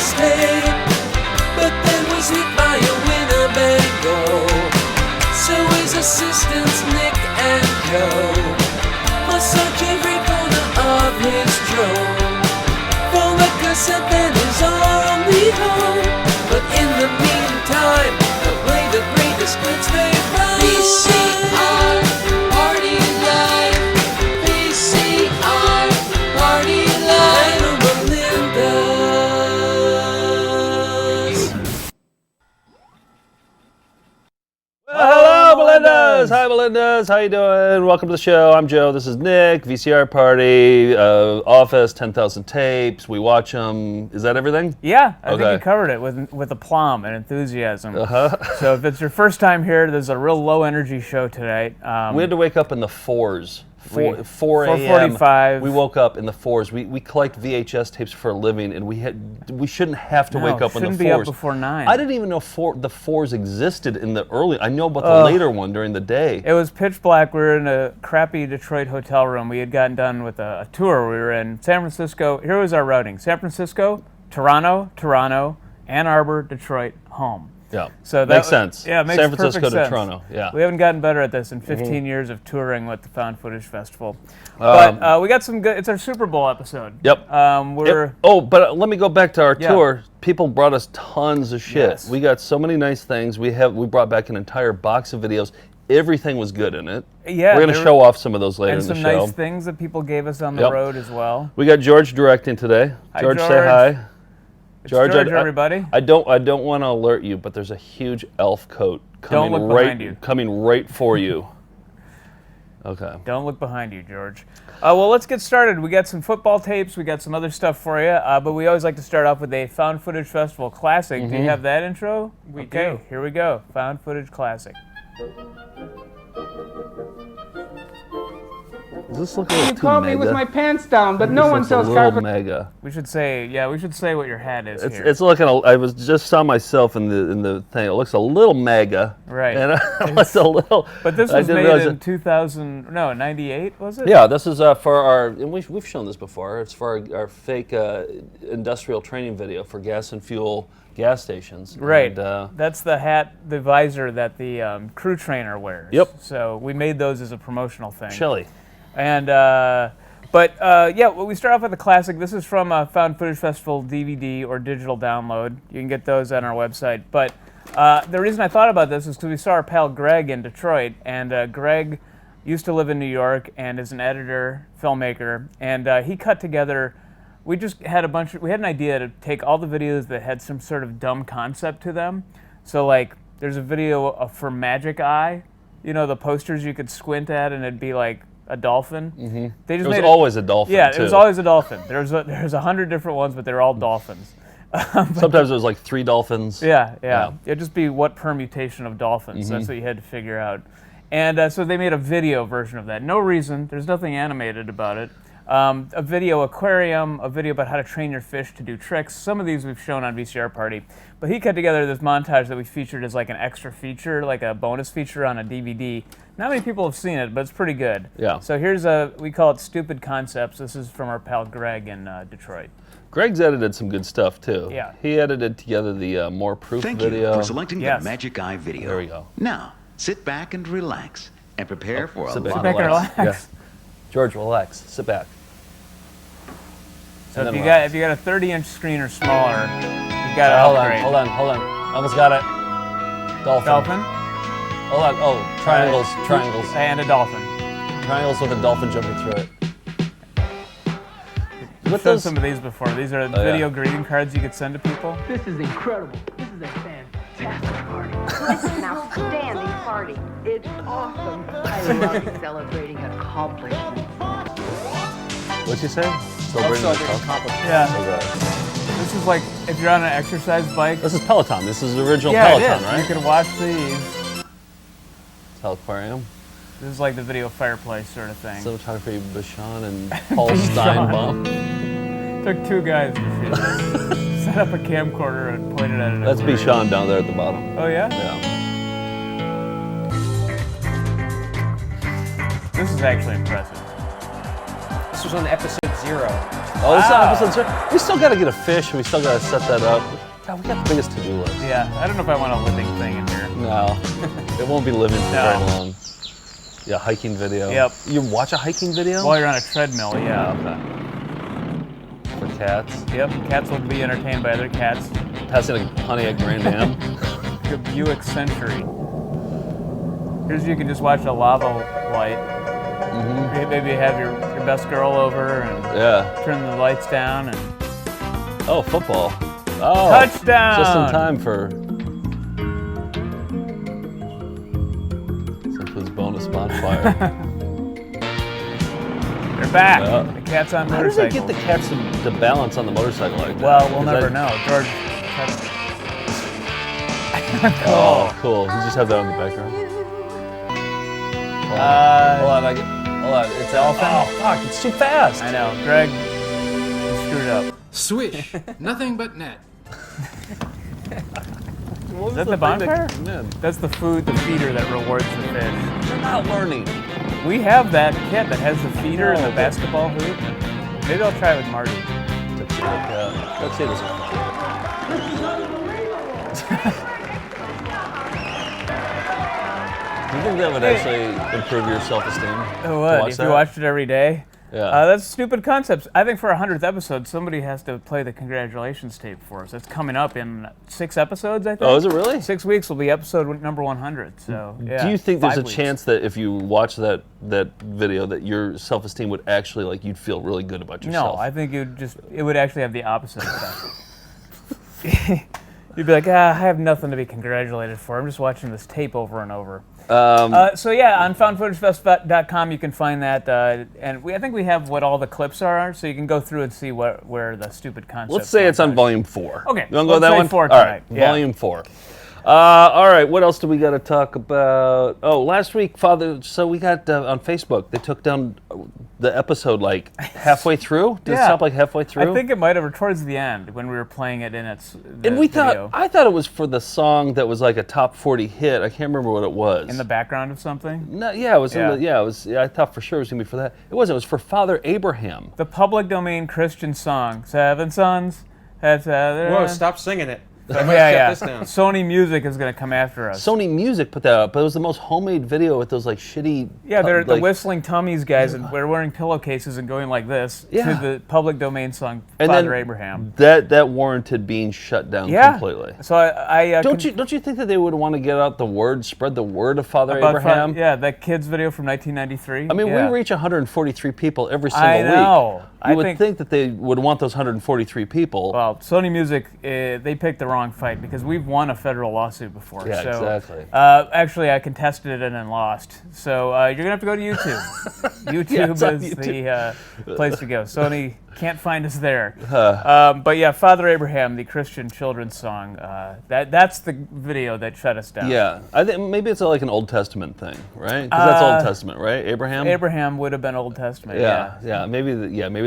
stay, but then was hit by a Winnebago. So his assistants Nick and Joe must search every corner of his drone for the cassette that is only home. But in the meantime, they'll play the greatest hits they find. VCR, party life. VCR, party life. And Melinda's. Well, hello, Melinda's. Hi, Melinda's. How you doing? Welcome to the show. I'm Joe. This is Nick. VCR party, office, 10,000 tapes. We watch them. Is that everything? Yeah, I think you covered it with aplomb and enthusiasm. So if it's your first time here, there's a real low energy show tonight. We had to wake up in the 4s. 4 a.m. 4:45. We woke up in the 4s. We collect VHS tapes for a living, and we shouldn't have to wake up in the 4s. Shouldn't be up before 9. I didn't even know the 4s existed in the early. I know about the later one during the day. It was pitch black. We were in a crappy Detroit hotel room. We had gotten done with a tour. We were in San Francisco. Here was our routing: San Francisco, Toronto, Ann Arbor, Detroit, home. Yeah, so makes sense. Yeah, it makes San Francisco perfect to sense. Toronto. Yeah, we haven't gotten better at this in 15 years of touring with the Found Footage Festival. But we got some good. It's our Super Bowl episode. Yep. We're. Oh, but let me go back to our tour. People brought us tons of shit. Yes. We got so many nice things. We brought back an entire box of videos. Everything was good in it. Yeah, we're going to show off some of those later in the show. And some nice things that people gave us on the road as well. We got George directing today. Hi, George, say hi. It's George, everybody. I don't want to alert you, but there's a huge elf coat coming right for you. Okay. Don't look behind you, George. Well, let's get started. We got some football tapes. We got some other stuff for you. But we always like to start off with a Found Footage Festival Classic. Do you have that intro? We do. Here we go. Found Footage Classic. Does this look a little You caught me with my pants down, but no one sells carpet. Mega. We should say what your hat is here. It's looking. I was just saw myself in the thing. It looks a little mega. Right. And it's a little. But this was made in 98, was it? Yeah, this is for our. And we've shown this before. It's for our fake industrial training video for gas and fuel gas stations. Right. And, that's the hat, the visor that the crew trainer wears. Yep. So we made those as a promotional thing. Chilly. And, we start off with a classic. This is from a Found Footage Festival DVD or digital download. You can get those on our website. But the reason I thought about this is because we saw our pal Greg in Detroit. And Greg used to live in New York and is an editor, filmmaker. And he cut together, we had an idea to take all the videos that had some sort of dumb concept to them. So, like, there's a video for Magic Eye. You know, the posters you could squint at and it'd be like a dolphin. Mm-hmm. It was always a dolphin. Yeah, too. It was always a dolphin. There's 100 different ones, but they're all dolphins. Sometimes it was like 3 dolphins. Yeah. It'd just be what permutation of dolphins. That's what you had to figure out. And so they made a video version of that. No reason. There's nothing animated about it. A video aquarium, a video about how to train your fish to do tricks. Some of these we've shown on VCR Party. But he cut together this montage that we featured as like an extra feature, like a bonus feature on a DVD. Not many people have seen it, but it's pretty good. Yeah. So here's we call it Stupid Concepts. This is from our pal Greg in Detroit. Greg's edited some good stuff too. Yeah. He edited together the More Proof video. video. Thank you for selecting the Magic Eye video. There we go. Now, sit back and relax and prepare for a lot of Sit back and relax. Yeah. George, relax. Sit back. So if you got a 30-inch screen or smaller, you got to upgrade. Hold on. Almost got it. Dolphin. Hold on. Oh, triangles. And a dolphin. Triangles with a dolphin jumping through it. We've shown some of these before. These are video greeting cards you could send to people. This is incredible. This is a fantastic party. This is an outstanding party. It's awesome. I love celebrating accomplishments. What'd you say? Celebrating accomplishments. Yeah. This is like if you're on an exercise bike. This is Peloton. This is the original Peloton, right? You can watch these. Aquarium. This is like the video fireplace sort of thing. Cinematography, Bashan and Paul Steinbaum. Took 2 guys to shoot this. Set up a camcorder and pointed at it. That's Bashan down there at the bottom. Oh yeah? Yeah. This is actually impressive. This was on episode 0. Oh, this is episode 0. We still got to get a fish, and we still got to set that up. God, we got the biggest to-do list. Yeah, I don't know if I want a living thing in here. No, it won't be living for No. very long. Yeah, hiking video. Yep. You watch a hiking video? While you're on a treadmill, yeah. Okay. For cats. Yep, cats will be entertained by other cats. Passing a Pontiac Grand Am. A Buick Century. Here's you can just watch a lava light. Maybe have your best girl over and turn the lights down and. Oh, football. Oh, touchdown! Just in time for Simply's bonus bonfire. They're back. The cat's on How does motorcycle. it get the cats to balance on the motorcycle like that? Well, we'll never know. George. Oh, cool. You just have that on the background. Hold on. Hold on. It's elephant. Oh, fuck. It's too fast. I know. Greg, you screwed up. Swish. Nothing but net. Is that the bonfire? That's the food, the feeder that rewards the fish. You're not learning. We have that kit that has the feeder and the basketball hoop. Maybe I'll try it with Marty. Let's see this. Do you think that would actually improve your self-esteem? It would, if you watched it every day. Yeah. That's stupid concepts. I think for our 100th episode, somebody has to play the congratulations tape for us. It's coming up in 6 episodes, I think. Oh, is it really? 6 weeks will be episode number 100. So, yeah. Do you think there's 5 a weeks. chance that if you watch that video that your self-esteem would actually, like, you'd feel really good about yourself? No, I think it would actually have the opposite effect. You'd be like, I have nothing to be congratulated for. I'm just watching this tape over and over. So yeah, on foundfootagefest.com you can find that, and I think we have what all the clips are, so you can go through and see where the stupid concepts. Let's say it's on volume 4. Okay, you want to go with that say one? 4 All tonight. right, Yeah. volume 4. All right, what else do we got to talk about? Oh, last week, so we got on Facebook, they took down the episode like halfway through. Did it stop like halfway through? I think it might have, or towards the end when we were playing it in its. And we thought, I thought it was for the song that was like a top 40 hit. I can't remember what it was. In the background of something. No, yeah, it was. It was. I thought for sure it was gonna be for that. It wasn't. It was for Father Abraham. The public domain Christian song, 7 Sons. Whoa! Stop singing it. Yeah. Sony Music is going to come after us. Sony Music put that out, but it was the most homemade video with those like shitty. Yeah, they're the Whistling Tummies guys, and we're wearing pillowcases and going like this to the public domain song Father Abraham. That warranted being shut down completely. So I don't you think that they would want to get out the word, spread the word of Father Abraham? That kids video from 1993. I mean, we reach 143 people every single week. I know. You would think that they would want those 143 people. Well, Sony Music, they picked the wrong fight because we've won a federal lawsuit before. Yeah, so, exactly. Actually, I contested it and then lost. So you're going to have to go to YouTube. YouTube is the place to go. Sony can't find us there. But yeah, Father Abraham, the Christian children's song, that's the video that shut us down. Yeah, I think maybe it's like an Old Testament thing, right? Because that's Old Testament, right? Abraham would have been Old Testament. Yeah. Maybe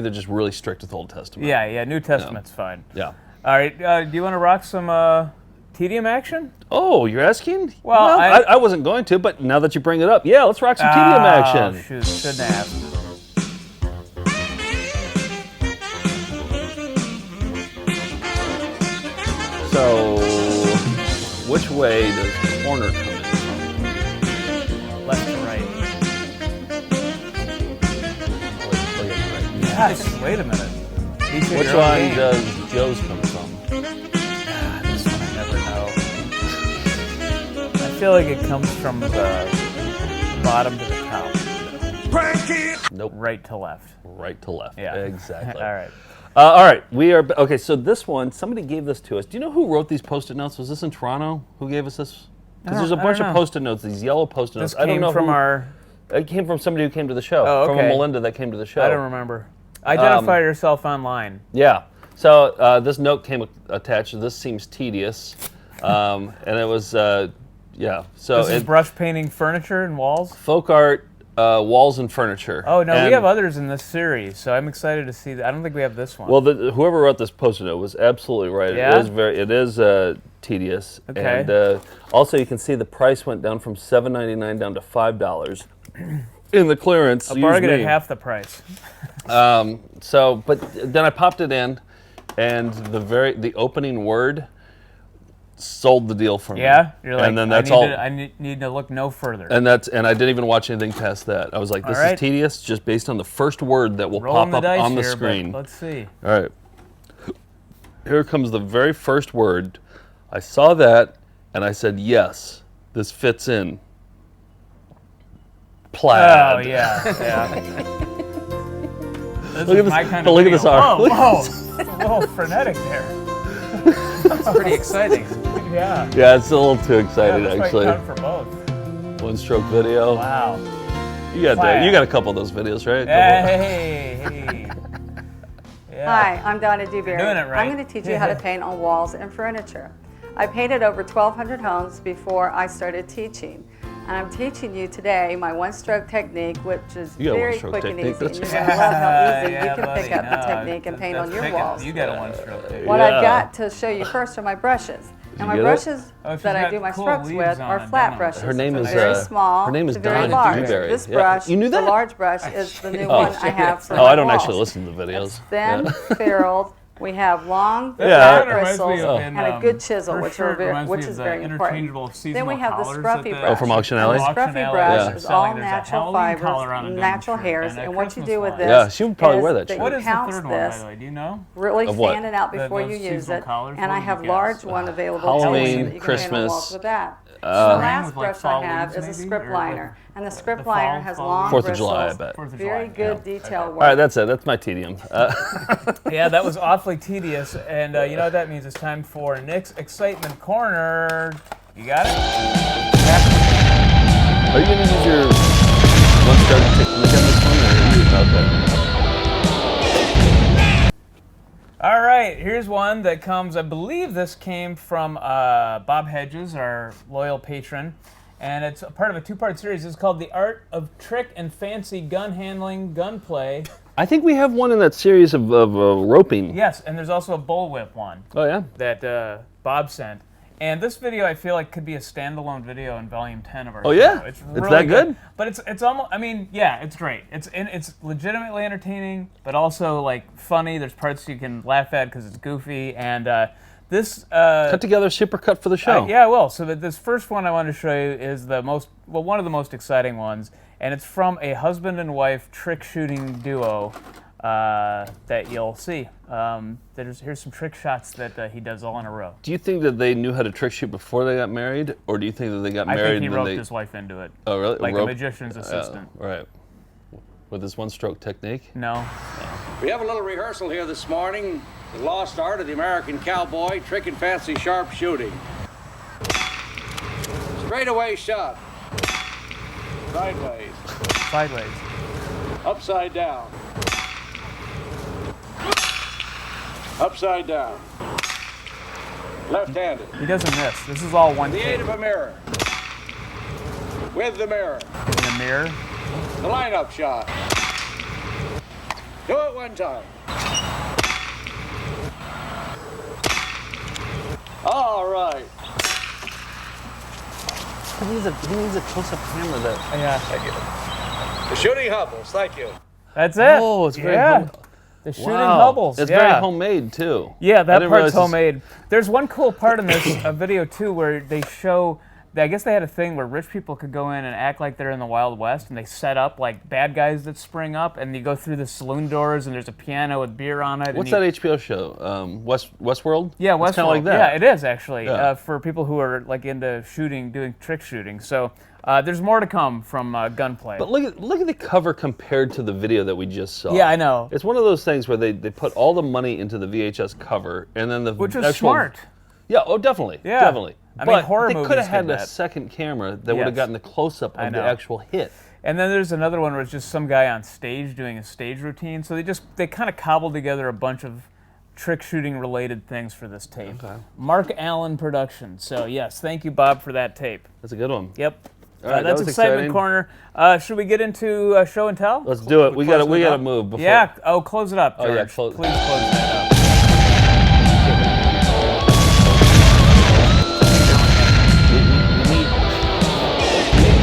they're just really strict with Old Testament. Yeah. New Testament's fine. Yeah. All right. Do you want to rock some Tedium action? Oh, you're asking? Well, I wasn't going to, but now that you bring it up, yeah, let's rock some Tedium action. Shoot, shouldn't have. So, which way does the corner come in? Left to right. Yes. Wait a minute. Which one does Joe's come from? This one I never know. I feel like it comes from the bottom to the top. Nope. Right to left. Right to left. Yeah. Exactly. All right. All right. We are okay. So this one, somebody gave this to us. Do you know who wrote these Post-it notes? Was this in Toronto? Who gave us this? Because there's a bunch of Post-it notes. These yellow Post-it notes. This came from our. It came from somebody who came to the show. Oh, okay. From a Melinda that came to the show. I don't remember. Identify yourself online. Yeah. So this note came attached. This seems tedious, and it was So this is brush painting furniture and walls. Folk art, walls and furniture. Oh no, we have others in this series, so I'm excited to see that. I don't think we have this one. Well, whoever wrote this Post-it note was absolutely right. Yeah? It is tedious. Okay. And also, you can see the price went down from $7.99 down to $5. in the clearance. A use bargain at me. half the price. But then I popped it in, and the opening word sold the deal for me. Yeah, you're like, and then that's I need to look no further. And I didn't even watch anything past that. I was like, this is tedious, just based on the first word that will Rolling pop the up dice on the here, screen. but let's see. All right. Here comes the very first word. I saw that, and I said, yes, this fits in. Plaid. Oh yeah, yeah. This Look is at my this. kind of Look at video. this arm. Whoa, it's a little frenetic there. It's pretty exciting. Yeah. Yeah, it's a little too exciting, Yeah, actually. cut for both. One-stroke video. Wow. You got Plaid. you got a couple of those videos, right? Hey. Yeah. Hi, I'm Donna Dewberry. Doing it right. I'm going to teach you how to paint on walls and furniture. I painted over 1,200 homes before I started teaching. And I'm teaching you today my one-stroke technique, which is You got a very one-stroke quick and technique, easy. And that's you're right. going to love how easy Yeah, you can pick buddy, up the no, technique and paint on your picking- walls. You got a one-stroke technique. What Yeah. I've got to show you first are my brushes. And my get it? brushes Oh, she's that I got do my cool strokes leaves with on are it, flat don't brushes. Her name from is, very small her name is to very Donna large. Dewberry. This Yeah. brush, You knew the that? large brush, is the new Oh, one I have for Oh, my I don't walls. actually listen to the videos. It's thin, Yeah. ferruled. We have long, Yeah. flat That reminds me bristles of and a good chisel, her which shirt reminds me is of the very important. interchangeable Then we seasonal have the collars scruffy that brush. Oh, from Auction Alley? The Auction scruffy Alley brush Yeah. is selling. all There's a natural Halloween collar on a fibers, denim natural shirt hairs, and a and what you Christmas do with one. this Yeah, she would probably is wear that that shirt. What you is the pounce third one, by this the way? Do you know? really Of what? standing out before Those you use seasonal it, collars? and What I would have you large guess? one available Halloween, too, so that you can paint on Christmas, walls with that. the Spring last with, like, brush fall I have leaves, is a maybe? script Or liner, and the script fall- liner has fall long leaves? 4th of July, I bristles, bet. 4th of very July, good yeah. detail work. All right, that's it. That's my tedium. Yeah, that was awfully tedious, and you know what that means? It's time for Nick's Excitement Corner. You got it? Are you going to use your one-stroke technique on this one? Or okay. All right, here's one that comes, I believe this came from Bob Hedges, our loyal patron, and it's a part of a two-part series. It's called The Art of Trick and Fancy Gun Handling, Gunplay. I think we have one in that series of roping. Yes, and there's also a bullwhip one Oh, yeah? that Bob sent. And this video, I feel like, could be a standalone video in Volume 10 of our Oh, show. yeah? It's It's really that good? But it's almost, I mean, yeah, it's great. It's legitimately entertaining, but also, like, funny. There's parts you can laugh at because it's goofy. And this... Cut together, super cut for the show. yeah, I will. So this first one I want to show you is one of the most exciting ones. And it's from a husband and wife trick shooting duo that you'll see. Here's some trick shots that he does all in a row. Do you think that they knew how to trick shoot before they got married? Or do you think that they got married I think he and then roped they... his wife into it. Oh, really? Like a Rope- magician's assistant. Right. With this one-stroke technique? No. We have a little rehearsal here this morning. The lost art of the American cowboy, trick and fancy sharp shooting. Straightaway shot. Sideways. Sideways. Upside down. Upside down. Left-handed. He doesn't miss. This is all one The aid take. of a mirror. With the mirror. In the mirror. The lineup shot. Do it one time. All right. He needs a close-up camera that... Yeah. The shooting Hubbles. Thank you. That's it. Oh, it's very yeah. hum- The shooting Wow. Hubbles. It's yeah. very homemade, too. Yeah, I that didn't part's realize this- homemade. There's one cool part in this video too, where they show. I guess they had a thing where rich people could go in and act like they're in the Wild West, and they set up like bad guys that spring up, and you go through the saloon doors, and there's a piano with beer on it. What's and that HBO show? Westworld? Yeah, It's kind Westworld. of like that. Yeah, it is actually Yeah. for people who are like into shooting, doing trick shooting. So there's more to come from Gunplay. But look at the cover compared to the video that we just saw. Yeah, I know. It's one of those things where they put all the money into the VHS cover, and then the Which is actual... smart. Yeah, oh, definitely. Yeah. Definitely. I mean, but horror they movies could have had did a that. second camera that would have Yes. gotten the close-up I of the know. actual hit. And then there's another one where it's just some guy on stage doing a stage routine. So they kind of cobbled together a bunch of trick shooting related things for this tape. Okay. Mark Allen Productions. So yes, thank you, Bob, for that tape. That's a good one. Yep. All right, that's that was Excitement exciting. Corner. Should we get into show and tell? Let's do it. We close gotta it up? move before. Yeah. Oh, close it up, Oh, George. yeah, Please close- close that up. We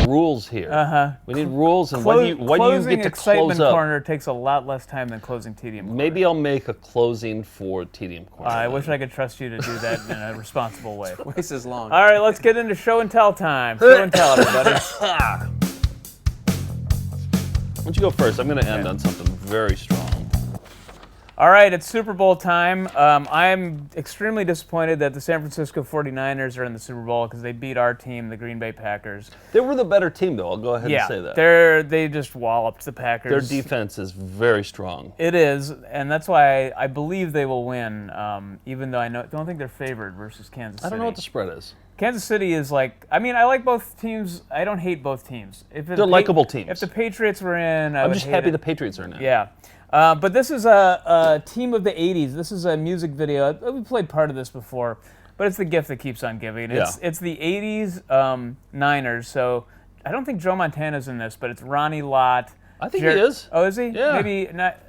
need rules here. We need rules, and when do you closing get to excitement close up? corner takes a lot less time than closing Tedium corner. Maybe I'll make a closing for Tedium corner. I wish I could trust you to do that in a responsible way. Twice as long. All right, let's get into show and tell time. Show and tell, everybody. Why don't you go first? I'm going to end on something very strong. All right, it's Super Bowl time. I'm extremely disappointed that the San Francisco 49ers are in the Super Bowl because they beat our team, the Green Bay Packers. They were the better team, though. I'll go ahead and say that. They just walloped the Packers. Their defense is very strong. It is, and that's why I believe they will win, even though I don't think they're favored versus Kansas City. I don't know what the spread is. Kansas City is like, I mean, I like both teams. I don't hate both teams. They're likable teams. If the Patriots were in, I'm just happy the Patriots are in. Yeah. But this is a team of the 80s. This is a music video. We played part of this before, but it's the gift that keeps on giving. It's the 80s Niners, so I don't think Joe Montana's in this, but it's Ronnie Lott. I think he is. Oh, is he? Yeah. Maybe not.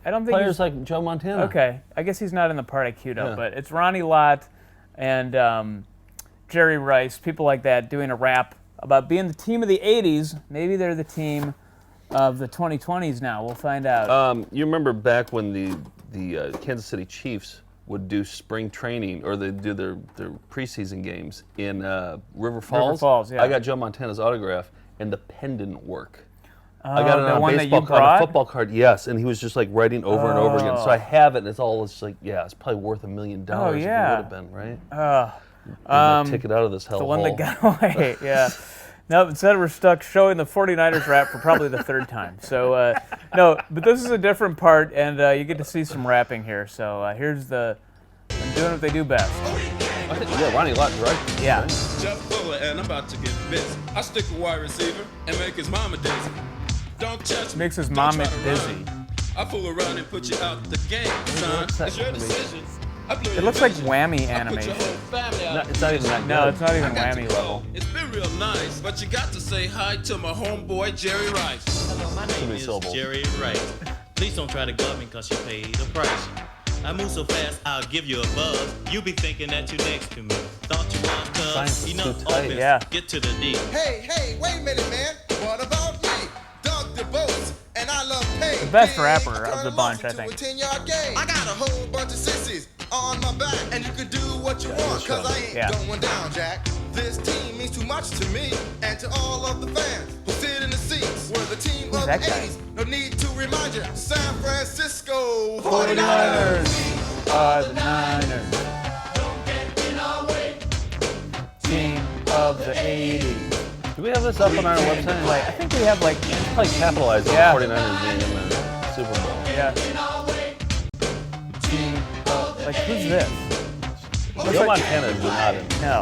I don't think Players like Joe Montana. Okay. I guess he's not in the part I queued up, but it's Ronnie Lott and Jerry Rice, people like that, doing a rap about being the team of the 80s. Maybe they're the team of the 2020s now. We'll find out. You remember back when the Kansas City Chiefs would do spring training, or they do their preseason games in River Falls? River Falls, yeah. I got Joe Montana's autograph, and the pen didn't work. I got it the on one a that you baseball card, brought? a football card, yes, and he was just like writing over and over again. So I have it, and it's all just like, yeah, it's probably worth $1 million if it would have been, right? Take it out of this hellhole. The one that got away, yeah. No, instead we're stuck showing the 49ers rap for probably the third time. So, no, but this is a different part, and you get to see some rapping here. So here's I'm doing what they do best. Yeah, Ronnie Lott, right? Yeah. Jeff Fuller, and I'm about to get busy. I stick a wide receiver and make his mama dizzy. Don't touch me. Makes his mom busy. I fool around and put you out the game, son. It's your decision. It looks like whammy animation. It's not even that good. No, it's not even whammy level. It's been real nice, but you got to say hi to my homeboy Jerry Rice. Hello, my name is Jerry Rice. Please don't try to gut me because you paid the price. I move so fast, I'll give you a buzz. You be thinking that you next to me. Thought you was cuz. Enough offense, get to the D. Hey, wait a minute, man. What about me? Dug the boats, and I love pain. The best rapper of the bunch, I think. I got a whole bunch of sissies on my back, and you can do what you want, cause I ain't going down, Jack. This team means too much to me and to all of the fans who sit in the seats. We're the team of the 80s. No need to remind you. San Francisco 49ers are the Niners. Don't get in our way. Team of the 80s. Do we have this up on our website? I think we have like probably capitalized on the 49ers being in the Super Bowl. Yeah. Team of, like, who's this? Joe Montana is not in. No.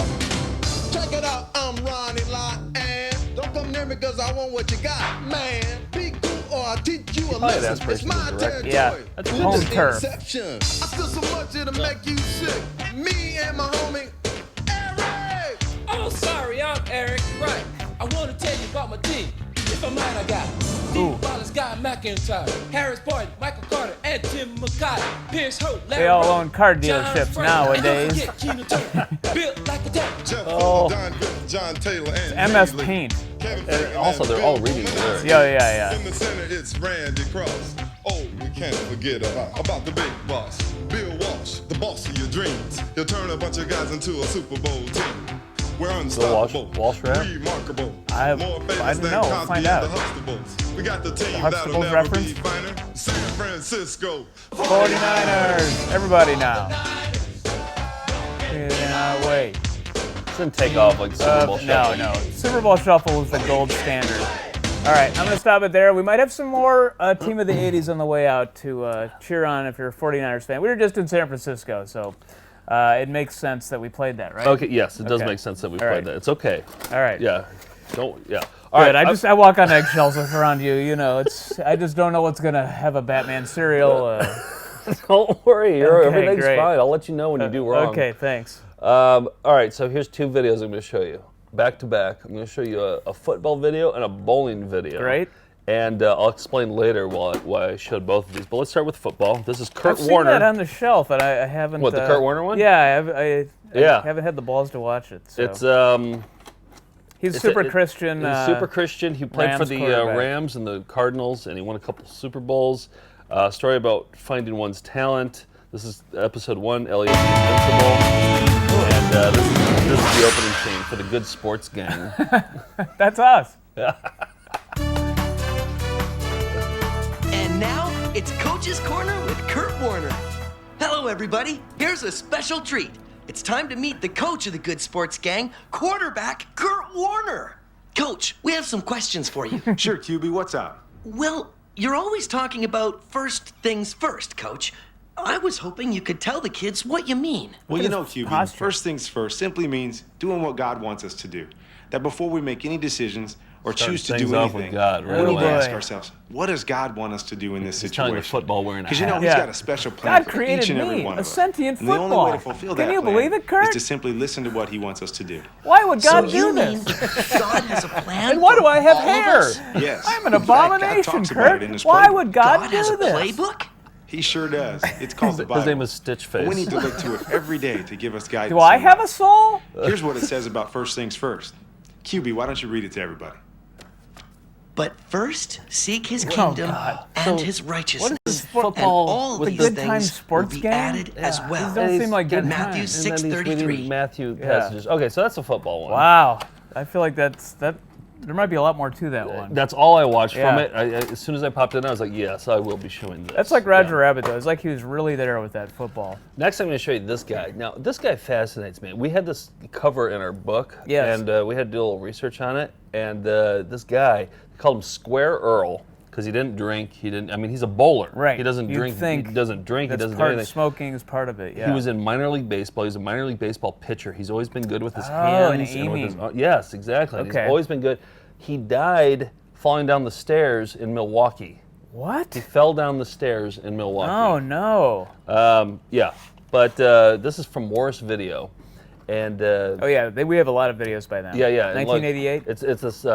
Check it out, I'm Ronnie Lott, and don't come near me cause I want what you got, man. Be cool or I'll teach you a lesson. It's my territory. Yeah, that's home turf. Inception. I feel so much it'll make you sick. Me and my homie, Eric. Oh, sorry, I'm Eric. Right. I want to tell you about my team. If I might, I got Steve Wallace, Guy McIntyre, Harris Barton, Michael Carter, and Tim McCarty, Pierce Hope, Larry They all Bird, own car John dealerships Frank, nowadays. and don't forget Keena Turner, built like a tank. Jeff Oh. Don Griffith, John Taylor, and MS Paint. Also, they're all reading the lyrics. Yeah. In the center, it's Randy Cross. Oh, we can't forget about the big boss, Bill Walsh, the boss of your dreams. He'll turn a bunch of guys into a Super Bowl team. We're unstoppable, Walsh rap? remarkable. I More famous don't than know. We'll Cosby find and out. the Huxtables. We got the team The that'll Huxtables never reference? be finer. San Francisco 49ers. Everybody now. Get in our way. It didn't take off like Super Bowl Shuffle. No. Super Bowl Shuffle is the gold standard. All right, I'm going to stop it there. We might have some more Team of the 80s on the way out to cheer on if you're a 49ers fan. We were just in San Francisco, so it makes sense that we played that, right? Okay, yes, it does make sense that we played that. It's okay. All right. Yeah. All Good. right. I walk on eggshells around you. You know, I just don't know what's going to have a Batman cereal. Don't worry, everything's great. fine. I'll let you know when you do wrong. Okay, thanks. All right, so here's two videos I'm going to show you. Back to back. I'm going to show you a football video and a bowling video. Great. And I'll explain later why I showed both of these. But let's start with football. This is Kurt I've Warner. seen that on the shelf, and I haven't. What, the Kurt Warner one? Yeah, I haven't had the balls to watch it. So. It's He's super Christian. He's super Christian. He played for Rams the quarterback. Rams and the Cardinals, and he won a couple Super Bowls. Story about finding one's talent. This is episode 1, Elliot the Invincible. And this is the opening scene for the Good Sports Gang. That's us. And now, it's Coach's Corner with Kurt Warner. Hello, everybody. Here's a special treat. It's time to meet the coach of the Good Sports Gang, quarterback Kurt Warner. Coach, we have some questions for you. Sure, QB, what's up? Well, you're always talking about first things first, Coach. I was hoping you could tell the kids what you mean. Well, you know, QB, first things first simply means doing what God wants us to do. That before we make any decisions or choose to do anything, we need to ask ourselves, what does God want us to do in this situation? Football wearing a Because you know, hat. He's got a special plan God for each and every created one me, of a us. sentient And the only football. way to fulfill Can that you plan believe it, Kurt? is to simply listen to what He wants us to do. Why would God So do you this? mean God has a plan? And why do I have for all of hair? us? Yes. I'm an In fact, God abomination, talks about Kurt. it in His Why playbook. would God God do has a this? playbook? He sure does. It's called the Bible. His name is Stitchface. And we need to look to it every day to give us guidance. Do I in have a life. soul? Here's what it says about first things first. QB, why don't you read it to everybody? But first, seek His kingdom and His righteousness. What is and football all with these Good things Times Sports will be Gang? added as well. These don't seem like good Matthew times. And then he's reading 6:33. Matthew passages. Okay, so that's a football one. Wow. I feel like that. There might be a lot more to that one. That's all I watched from Yeah. it. As soon as I popped in, I was like, yes, I will be showing this. That's like Roger Rabbit, though. It's like he was really there with that football. Next, I'm going to show you this guy. Now, this guy fascinates me. We had this cover in our book, Yes. and we had to do a little research on it. And this guy, they called him Square Earl because he didn't drink. He's a bowler. Right. He doesn't You'd drink. think He doesn't drink. He That's doesn't do part anything. smoking is part of it. Yeah. He was in minor league baseball. He's a minor league baseball pitcher. He's always been good with his and hands. with his, aiming. yes, exactly. Okay. He's always been good. He died falling down the stairs in Milwaukee. What? He fell down the stairs in Milwaukee. Oh no. Yeah, but this is from Morris Video, and Oh yeah, we have a lot of videos by now. yeah, and look, 1988. it's this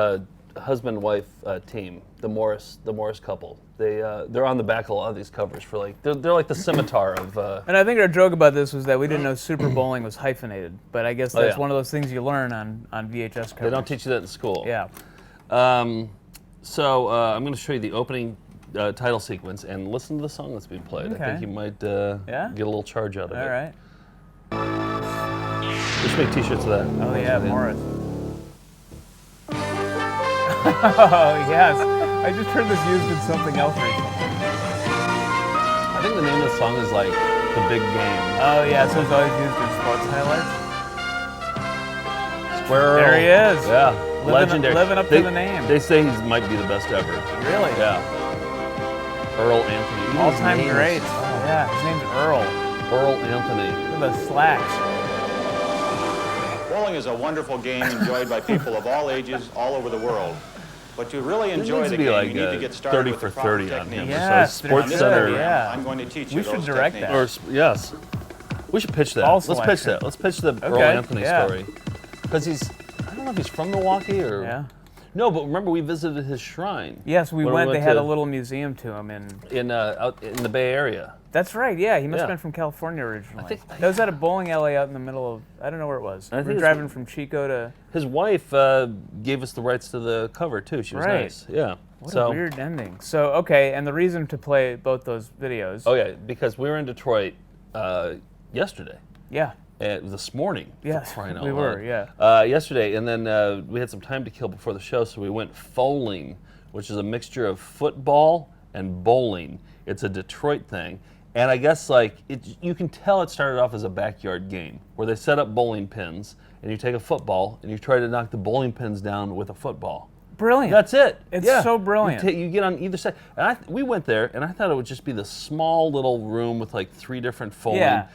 husband-wife team, the Morris couple. They're on the back of a lot of these covers for like they're like the scimitar of. And I think our joke about this was that we didn't know Super Bowling was hyphenated, but I guess that's yeah. one of those things you learn on VHS covers. They don't teach you that in school. Yeah. So I'm going to show you the opening title sequence and listen to the song that's being played. Okay. I think you might get a little charge out of it. All right. We should make T-shirts of that. Oh yeah, Morris. Oh yes. I just heard this used in something else recently. I think the name of the song is like The Big Game. Oh yeah, so it's always used in sports highlights. Square There he Earl. is. Yeah, Living legendary. up to the name. They say he might be the best ever. Really? Yeah. Earl Anthony. Even his All-time name is- great. Yeah, his name's Earl. Earl Anthony. Look at the slacks. Bowling is a wonderful game enjoyed by people of all ages all over the world. But to really enjoy needs the to be game, like, you need to get started 30 with for the proper 30 on him. techniques. Yes, So Sports they're Center. good, yeah. I'm going to teach you We should those direct techniques. that. Yes. We should pitch that. Ball Let's pitch selection. that. Let's pitch the Earl Okay, Anthony yeah. story. Because I don't know if he's from Milwaukee or. Yeah. No, but remember we visited his shrine. Yes, we When went. They had to- a little museum to him out in the Bay Area. That's right. Yeah, he must Yeah. have been from California originally. I think- that was at a bowling alley out in the middle of. I don't know where it was. I We think were it's- driving from Chico to. His wife gave us the rights to the cover too. She was Right. nice. Yeah. What so, a weird ending. So okay, and the reason to play both those videos. Oh yeah, because we were in Detroit yesterday. Yeah. This morning. for Yes, crying out we loud. were, yeah. Yesterday, and then we had some time to kill before the show, so we went foaling, which is a mixture of football and bowling. It's a Detroit thing. And I guess you can tell it started off as a backyard game where they set up bowling pins and you take a football and you try to knock the bowling pins down with a football. Brilliant. That's it. It's Yeah. so brilliant. You get on either side. And we went there and I thought it would just be the small little room with like 3 different folding. Yeah.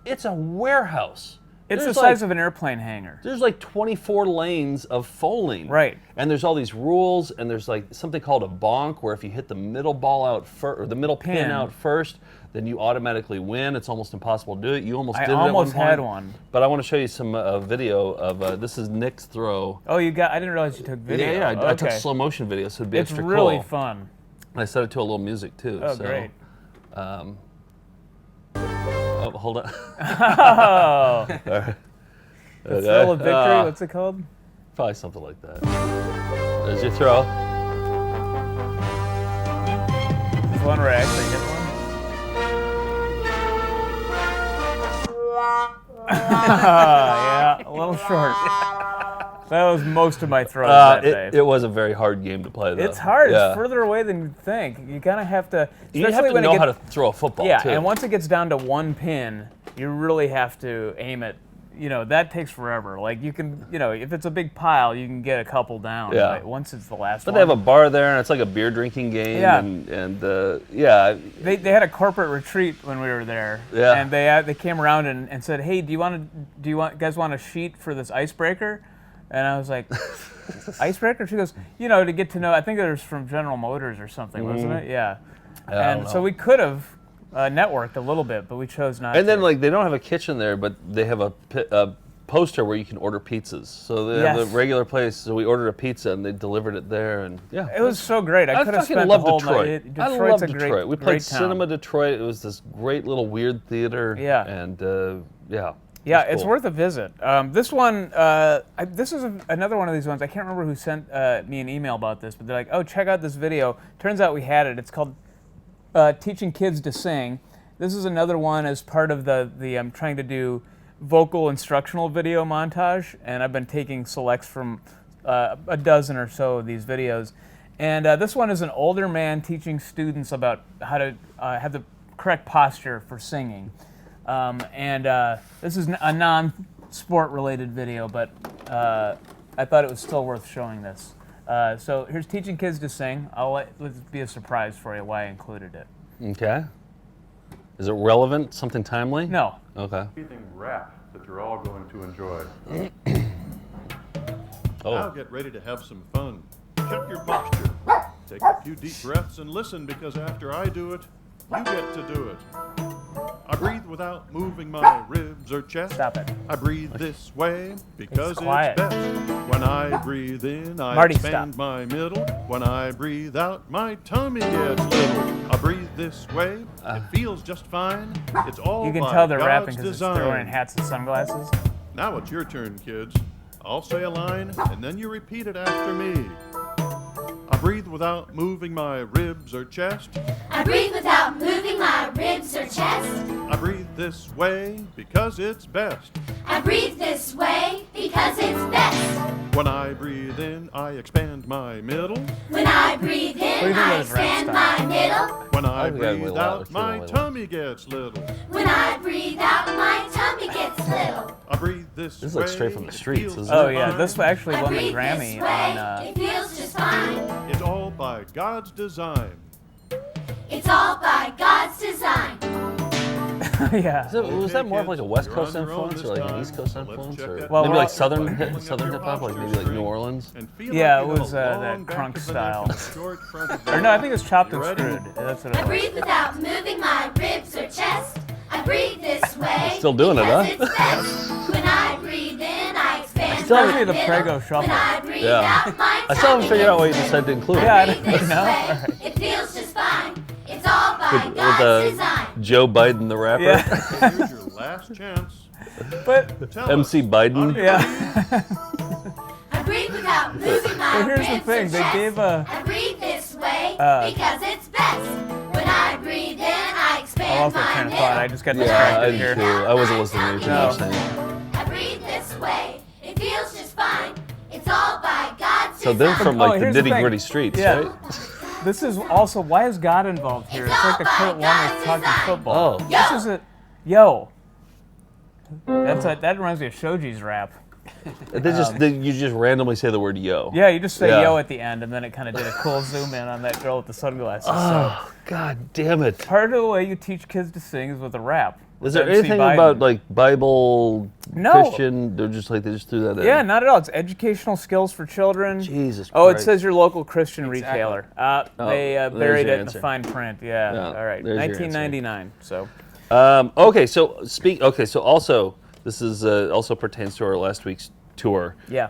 It's a warehouse. It's There's the size of an airplane hangar. There's like 24 lanes of foaling. Right. And there's all these rules, and there's like something called a bonk, where if you hit the middle ball out first, or the middle pin out first, then you automatically win. It's almost impossible to do it. You almost did it at one almost point. had one. But I want to show you some video of this is Nick's throw. Oh, I didn't realize you took video. Yeah, I took Okay. slow motion video, so it'd be It's extra really cool. fun. And I set it to a little music too. Oh, so, great. Oh, hold on. Oh. All right. The thrill of victory. What's it called? Probably something like that. There's your throw. There's one where I actually get one. Yeah, a little short. That was most of my throws that day. It was a very hard game to play, though. It's hard. Yeah. It's further away than you'd think. You kind of have to... You have to know how to throw a football, yeah, too. and once it gets down to one pin, you really have to aim it. That takes forever. Like, you can, if it's a big pile, you can get a couple down. Yeah. But once it's the last one. But they have a bar there, and it's like a beer drinking game. Yeah. And yeah. They had a corporate retreat when we were there. Yeah. And they came around and said, hey, do you guys want a sheet for this icebreaker? And I was like, icebreaker? She goes, to get to know, I think it was from General Motors or something, wasn't it? Yeah. And so we could have networked a little bit, but we chose not to. And then, they don't have a kitchen there, but they have a poster where you can order pizzas. So they have a regular place. So we ordered a pizza, and they delivered it there. And yeah, it was so great. I could have spent the whole night. I love a Detroit. We played Cinema Detroit. It was this great little weird theater. Yeah. And yeah. Yeah, it's worth a visit. This one, this is another one of these ones. I can't remember who sent me an email about this, but they're like, oh, check out this video. Turns out we had it. It's called Teaching Kids to Sing. This is another one as part of the I'm trying to do vocal instructional video montage, and I've been taking selects from a dozen or so of these videos. And this one is an older man teaching students about how to have the correct posture for singing. This is a non-sport related video, but I thought it was still worth showing this. So here's Teaching Kids to Sing. Let's be a surprise for you why I included it. Okay. Is it relevant? Something timely? No. Okay. Rap that you're all going to enjoy. Now get ready to have some fun. Check your posture. Take a few deep breaths and listen, because after I do it, you get to do it. I breathe without moving my ribs or chest. Stop it. I breathe this way because it's quiet. best. When I breathe in, I Marty, expand stop. my middle. When I breathe out, my tummy gets little. I breathe this way. It feels just fine. It's all You can by tell they're God's rapping because design. they're wearing hats and sunglasses. Now it's your turn, kids. I'll say a line, and then you repeat it after me. I breathe without moving my ribs or chest. I breathe without moving my ribs or chest. I breathe this way because it's best. I breathe this way because it's best. When I breathe in, I expand my middle. When I breathe in, I expand my middle. When I breathe out, my tummy gets little. When I breathe out, my tummy gets little. I breathe this way. This is like straight from the streets, isn't it? Oh yeah, this actually won the breathe Grammy this way, on. it feels just fine. It's all by God's design. It's all by God's design. Yeah. Was that more of like a West Coast influence or like an East Coast influence, or maybe like Southern hip hop, like maybe like New Orleans? Yeah, it was that crunk style. Or no, I think it was chopped and screwed. That's what it I was. breathe without moving my ribs or chest. I breathe this way. Still doing it, huh? It's best. When I breathe in, I expand Still my have the middle. Prego shuffle. When I breathe Yeah. out, my I still haven't tummy figured out why you gets decided to include it. Yeah, I breathe don't this know. way. It feels just fine. It's all by With God's design. Joe Biden, the rapper. Yeah. Here's your last chance. But Tell MC Biden. yeah. I breathe without moving my But here's the ribs thing, or they chest. gave a. I breathe this way Uh, because it's best. When I breathe in, I I expand lost my my train of thought. I middle. just got Yeah, I distracted did here. too. I wasn't listening to anything you were saying. I breathe this way. It feels just fine. It's all by God's So they're design. from like the here's the nitty thing. gritty streets, Yeah. right? This is also, why is God involved here? It's like the Kurt Warner talking football. Oh. This is a, yo. That reminds me of Shoji's rap. You just randomly say the word yo. Yeah, you just say Yeah. yo at the end, and then it kind of did a cool zoom in on that girl with the sunglasses. Oh, God damn it. So part of the way you teach kids to sing is with a rap. Is there MC anything Biden. about like Bible, No. Christian? They're just like they just threw that in. Yeah, not at all. It's educational skills for children. Jesus Oh, it Christ. says your local Christian Exactly. retailer. Oh, They there's buried your it in the answer. fine print. Yeah. Yeah, All right. there's your answer. 1999. So. Okay, so also this is also pertains to our last week's tour. Yeah.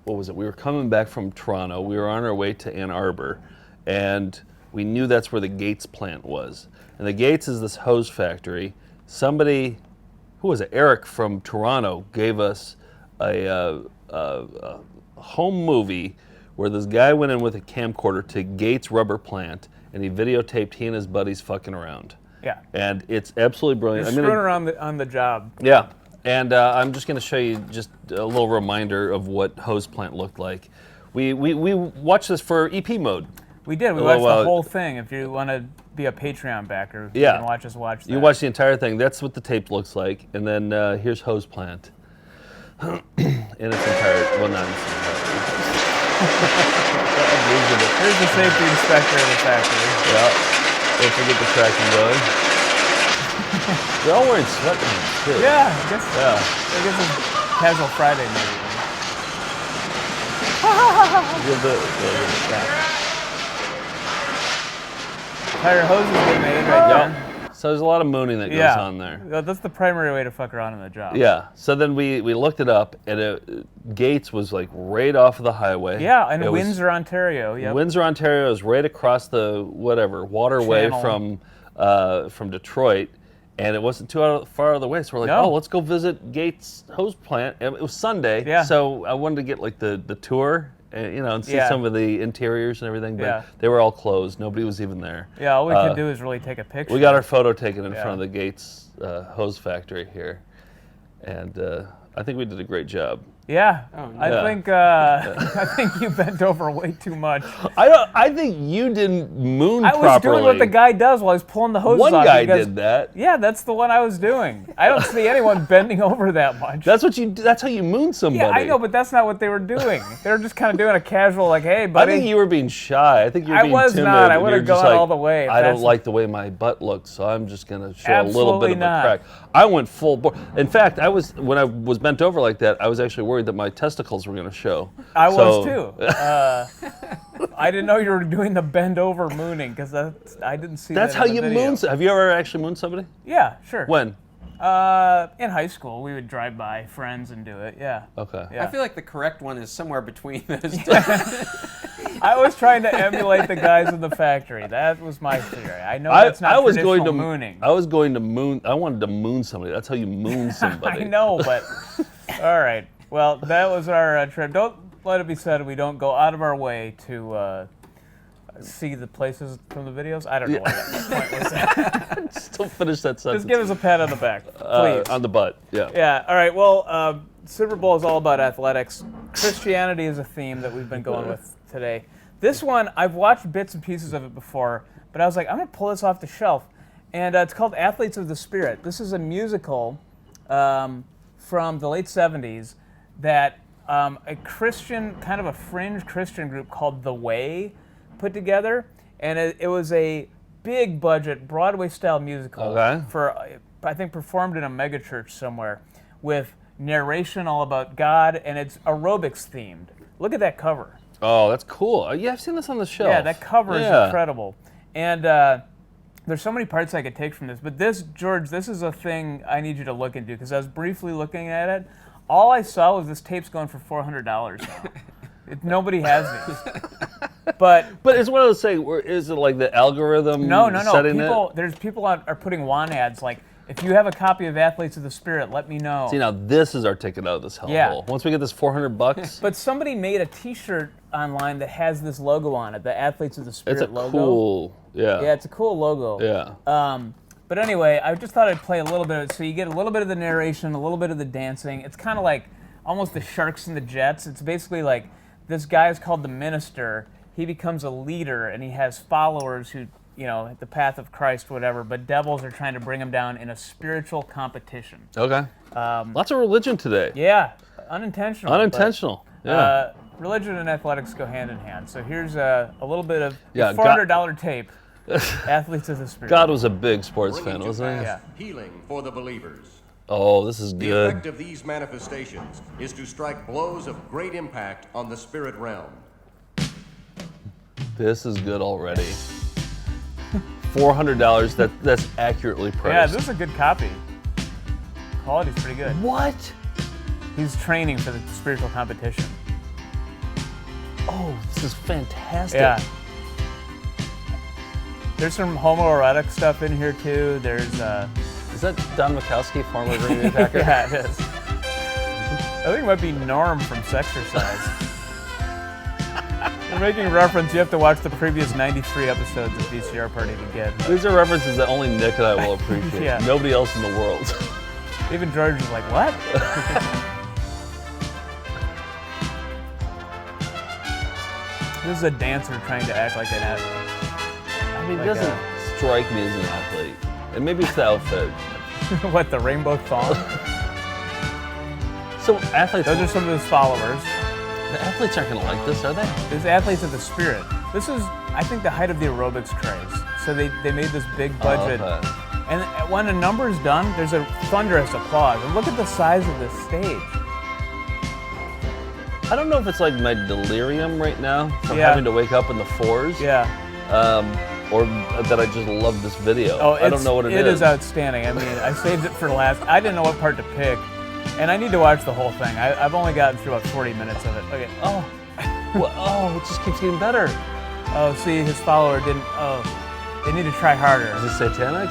What was it? We were coming back from Toronto. We were on our way to Ann Arbor, and we knew that's where the Gates plant was. And the Gates is this hose factory. Somebody, who was it? Eric from Toronto gave us a home movie where this guy went in with a camcorder to Gates Rubber Plant, and he videotaped he and his buddies fucking around. Yeah. And it's absolutely brilliant. You're screwing around on the job. Yeah. And I'm just going to show you just a little reminder of what Hose Plant looked like. We watched this for EP mode. We did. We watched the whole thing. If you want to be a Patreon backer, you can watch us watch that. You watch the entire thing. That's what the tape looks like. And then here's Hose Plant. In its entirety. Well, not in its entirety. Here's the safety inspector of the factory. Yeah. Don't forget the tracking going. They're all wearing sweatpants, too. Yeah, I guess. Yeah. I guess it's Casual Friday, maybe. Tire hoses get made right there. So there's a lot of mooning that goes on there. That's the primary way to fuck around in the job. Yeah. So then we looked it up, and Gates was like right off of the highway. Yeah, and Windsor, Ontario. Yep. Windsor, Ontario is right across the waterway from Detroit. And it wasn't too far out of the way, so we're like, let's go visit Gates Hose Plant. And it was Sunday, so I wanted to get like the tour, and see some of the interiors and everything. But they were all closed; nobody was even there. Yeah, all we could do is really take a picture. We got our photo taken in front of the Gates Hose Factory here, and I think we did a great job. Yeah, I think you bent over way too much. I think you didn't moon properly. I was doing what the guy does while he's pulling the hoses off. One guy did that. Yeah, that's the one I was doing. I don't see anyone bending over that much. That's how you moon somebody. Yeah, I know, but that's not what they were doing. They were just kind of doing a casual, like, hey, buddy. I think you were being shy. I think you were being timid. I was not. I would have gone all the way. I don't like the way my butt looks, so I'm just going to show a little bit of a crack. I went full bore. In fact, when I was bent over like that, I was actually worried that my testicles were going to show. I was too. I didn't know you were doing the bend over mooning because I didn't see That's that how in the you video. moon. Have you ever actually mooned somebody? Yeah, sure. When? In high school, we would drive by friends and do it. Yeah. Okay. Yeah. I feel like the correct one is somewhere between those two. I was trying to emulate the guys in the factory. That was my theory. I know that's not traditional mooning. I was going to moon. I wanted to moon somebody. That's how you moon somebody. I know, but all right. Well, that was our trip. Don't let it be said we don't go out of our way to see the places from the videos. I don't know what that point was. Still finish that sentence. Just give us a pat on the back, please. On the butt, yeah. Yeah, all right. Well, Super Bowl is all about athletics. Christianity is a theme that we've been going with today. This one, I've watched bits and pieces of it before, but I was like, I'm going to pull this off the shelf. And it's called Athletes of the Spirit. This is a musical from the late 70s that a Christian, kind of a fringe Christian group called The Way put together. And it was a big budget Broadway-style musical for, I think, performed in a megachurch somewhere with narration all about God, and it's aerobics themed. Look at that cover. Oh, that's cool. Yeah, I've seen this on the shelf. Yeah, that cover is incredible. And there's so many parts I could take from this. But this, George, this is a thing I need you to look into, because I was briefly looking at it. All I saw was this tape's going for $400 now. Nobody has these. But it's one of those things, is it like the algorithm setting it? There's people are putting WAN ads like, if you have a copy of Athletes of the Spirit, let me know. See, now this is our ticket out of this hellhole. Once we get this $400. But somebody made a T-shirt online that has this logo on it, the Athletes of the Spirit logo. It's a cool, Yeah, it's a cool logo. Yeah. But anyway, I just thought I'd play a little bit of it. So you get a little bit of the narration, a little bit of the dancing. It's kind of like almost the Sharks and the Jets. It's basically like this guy is called the minister. He becomes a leader, and he has followers who, at the path of Christ, whatever, but devils are trying to bring him down in a spiritual competition. Okay. Lots of religion today. Yeah, unintentional. Unintentional, yeah. Religion and athletics go hand in hand. So here's a little bit of $400 tape, Athletes of the Spirit. God was a big sports fan, wasn't he? Yeah. Healing for the believers. Oh, this is The good. effect of these manifestations is to strike blows of great impact on the spirit realm. This is good already. $400, that's accurately priced. Yeah, this is a good copy. Quality's pretty good. What? He's training for the spiritual competition. Oh, this is fantastic. Yeah. There's some homoerotic stuff in here too. There's Is that Don Mikowski, former Green Bay Packer? Yeah, it is. think it might be Norm from Sexercise. You're making a reference. You have to watch the previous 93 episodes of VCR Party to get. These are references that only Nick and I will appreciate. Yeah. Nobody else in the world. Even George was like, what? This is a dancer trying to act like an athlete. I mean, it doesn't strike me as an athlete. And maybe it's the outfit. What, the rainbow thong? So athletes... Those are some of his followers. The athletes aren't going to like this, are they? These athletes of the spirit. This is, I think, the height of the aerobics craze. So they made this big budget. Oh, okay. And when a number's done, there's a thunderous applause. And look at the size of this stage. I don't know if it's like my delirium right now from having to wake up in the 4s. Yeah. Or that I just love this video. Oh, I don't know what it is. It is outstanding. I mean, I saved it for last. I didn't know what part to pick. And I need to watch the whole thing. I've only gotten through about 40 minutes of it. Okay. Oh. Well, it just keeps getting better. Oh, see, his follower didn't. Oh, they need to try harder. Is it satanic?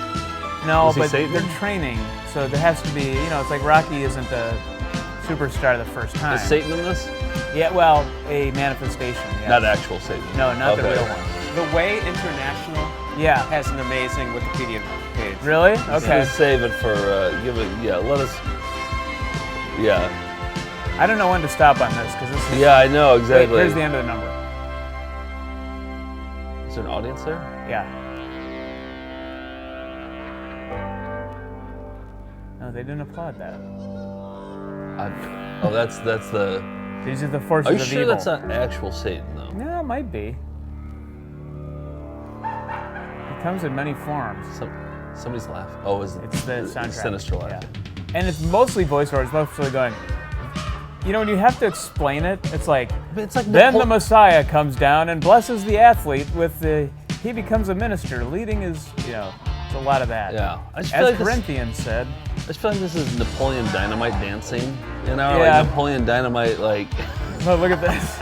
No, but they're training, so there has to be. It's like Rocky isn't a superstar the first time. Is Satan in this? Yeah, well, a manifestation. Yes. Not actual Satan. No, not the real one. The Way International has an amazing Wikipedia page. Really? Okay. Let's save it for, let us, I don't know when to stop on this, because this is... Yeah, I know, exactly. Wait, here's the end of the number. Is there an audience there? Yeah. No, they didn't applaud that. That's the... These are the forces of evil. Are you sure that's not actual Satan, though? No, it might be. It comes in many forms. Somebody's laughing. Oh, it's the soundtrack. Sinister laugh. Yeah. And it's mostly voiceover. It's mostly going... when you have to explain it, it's like then the Messiah comes down and blesses the athlete with he becomes a minister, leading his, it's a lot of that. Yeah. As Corinthians said. I just feel like this is Napoleon Dynamite dancing, Yeah. like Napoleon Dynamite, like... Oh, look at this.